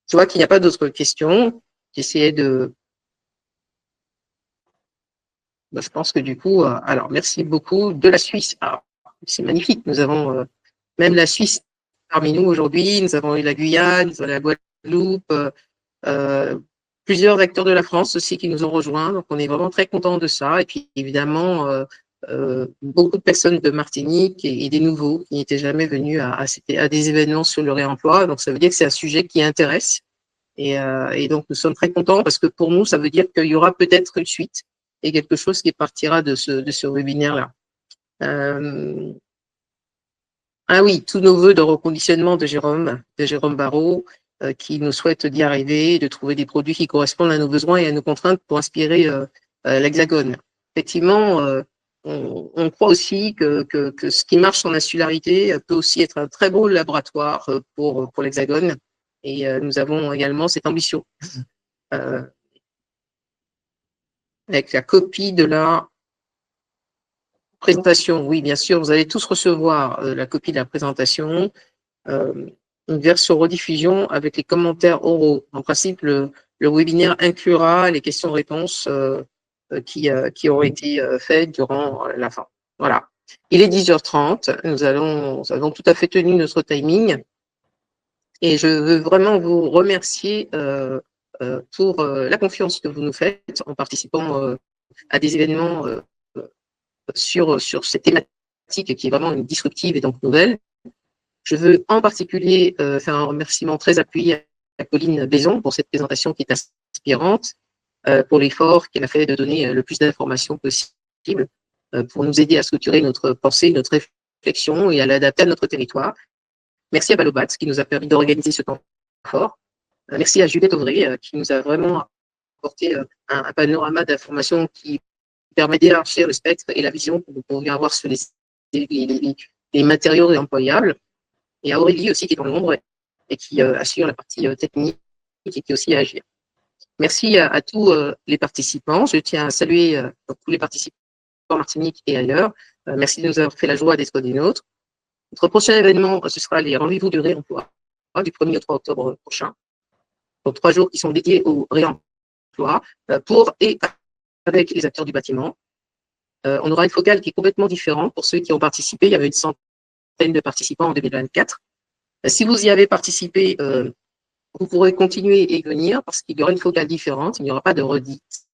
Tu vois qu'il n'y a pas d'autres questions. J'essayais de. Ben, je pense que du coup, alors merci beaucoup de la Suisse. Alors, c'est magnifique. Nous avons même la Suisse parmi nous aujourd'hui. Nous avons eu la Guyane, nous avons la Guadeloupe. Plusieurs acteurs de la France aussi qui nous ont rejoints, donc on est vraiment très contents de ça. Et puis évidemment, beaucoup de personnes de Martinique et des nouveaux qui n'étaient jamais venus à des événements sur le réemploi. Donc ça veut dire que c'est un sujet qui intéresse. Et donc nous sommes très contents parce que pour nous, ça veut dire qu'il y aura peut-être une suite et quelque chose qui partira de ce webinaire-là. Ah oui, tous nos vœux de reconditionnement de Jérôme Barrault, qui nous souhaite d'y arriver, de trouver des produits qui correspondent à nos besoins et à nos contraintes pour inspirer l'Hexagone. Effectivement, on croit aussi que ce qui marche en insularité peut aussi être un très beau laboratoire pour l'Hexagone. Et nous avons également cette ambition. Avec la copie de la présentation, oui, bien sûr, vous allez tous recevoir la copie de la présentation. Une version rediffusion avec les commentaires oraux. En principe, le webinaire inclura les questions-réponses qui auront été faites durant la fin. Voilà. Il est 10h30. Nous avons tout à fait tenu notre timing. Et je veux vraiment vous remercier pour la confiance que vous nous faites en participant à des événements sur cette thématique qui est vraiment disruptive et donc nouvelle. Je veux en particulier faire un remerciement très appuyé à Colline Bézon pour cette présentation qui est inspirante, pour l'effort qu'elle a fait de donner le plus d'informations possible pour nous aider à structurer notre pensée, notre réflexion et à l'adapter à notre territoire. Merci à Balobat qui nous a permis d'organiser ce temps fort. Merci à Juliette Auvray qui nous a vraiment apporté un panorama d'informations qui permet d'élargir le spectre et la vision que nous pourrions avoir sur les matériaux réemployables. Et à Aurélie aussi qui est dans l'ombre et qui assure la partie technique et qui aussi à agir. Merci à tous les participants. Je tiens à saluer tous les participants en Martinique et ailleurs. Merci de nous avoir fait la joie d'être des nôtres. Notre prochain événement, ce sera les rendez-vous du réemploi du 1er au 3 octobre prochain. Donc 3 jours qui sont dédiés au réemploi pour et avec les acteurs du bâtiment. On aura une focale qui est complètement différente pour ceux qui ont participé. Il y avait une centaine de participants en 2024. Si vous y avez participé, vous pourrez continuer et venir parce qu'il y aura une focale différente. Il n'y aura pas de redite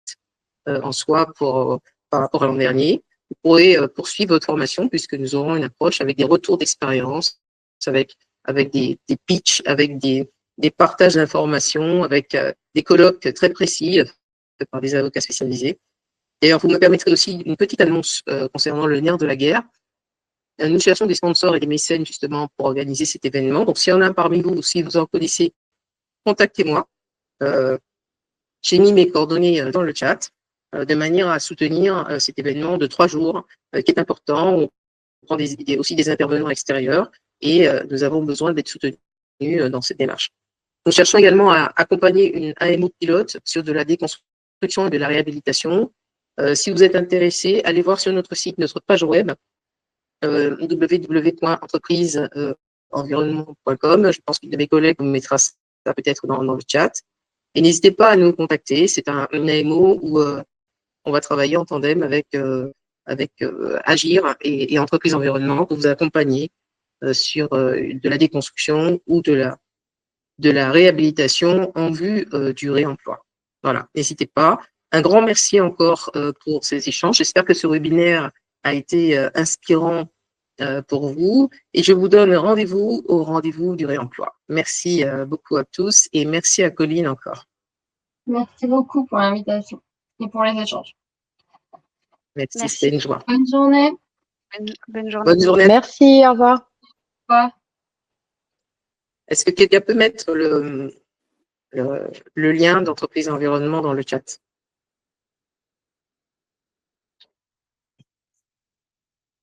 en soi par rapport à l'an dernier. vous pourrez poursuivre votre formation puisque nous aurons une approche avec des retours d'expérience, avec des pitchs, avec des partages d'informations, avec des colloques très précis faits par des avocats spécialisés. D'ailleurs, vous me permettrez aussi une petite annonce concernant le nerf de la guerre. Nous cherchons des sponsors et des mécènes justement pour organiser cet événement. Donc, s'il y en a parmi vous ou si vous en connaissez, contactez-moi. J'ai mis mes coordonnées dans le chat de manière à soutenir cet événement de 3 jours qui est important. On prend aussi des intervenants extérieurs et nous avons besoin d'être soutenus dans cette démarche. Nous cherchons également à accompagner une AMO pilote sur de la déconstruction et de la réhabilitation. Si vous êtes intéressé, allez voir sur notre site, notre page web www.entrepriseenvironnement.com. Je pense qu'une de mes collègues vous mettra ça peut-être dans le chat. Et n'hésitez pas à nous contacter. C'est une AMO où on va travailler en tandem avec Agir et Entreprise Environnement pour vous accompagner sur de la déconstruction ou de la réhabilitation en vue du réemploi. Voilà, n'hésitez pas. Un grand merci encore pour ces échanges. J'espère que ce webinaire a été inspirant pour vous et je vous donne rendez-vous au rendez-vous du réemploi. Merci beaucoup à tous et merci à Colline encore. Merci beaucoup pour l'invitation et pour les échanges. Merci. C'était une joie. Bonne journée. Bonne journée. Bonne journée. Merci, au revoir. Au revoir. Est-ce que quelqu'un peut mettre le lien d'entreprise environnement dans le chat?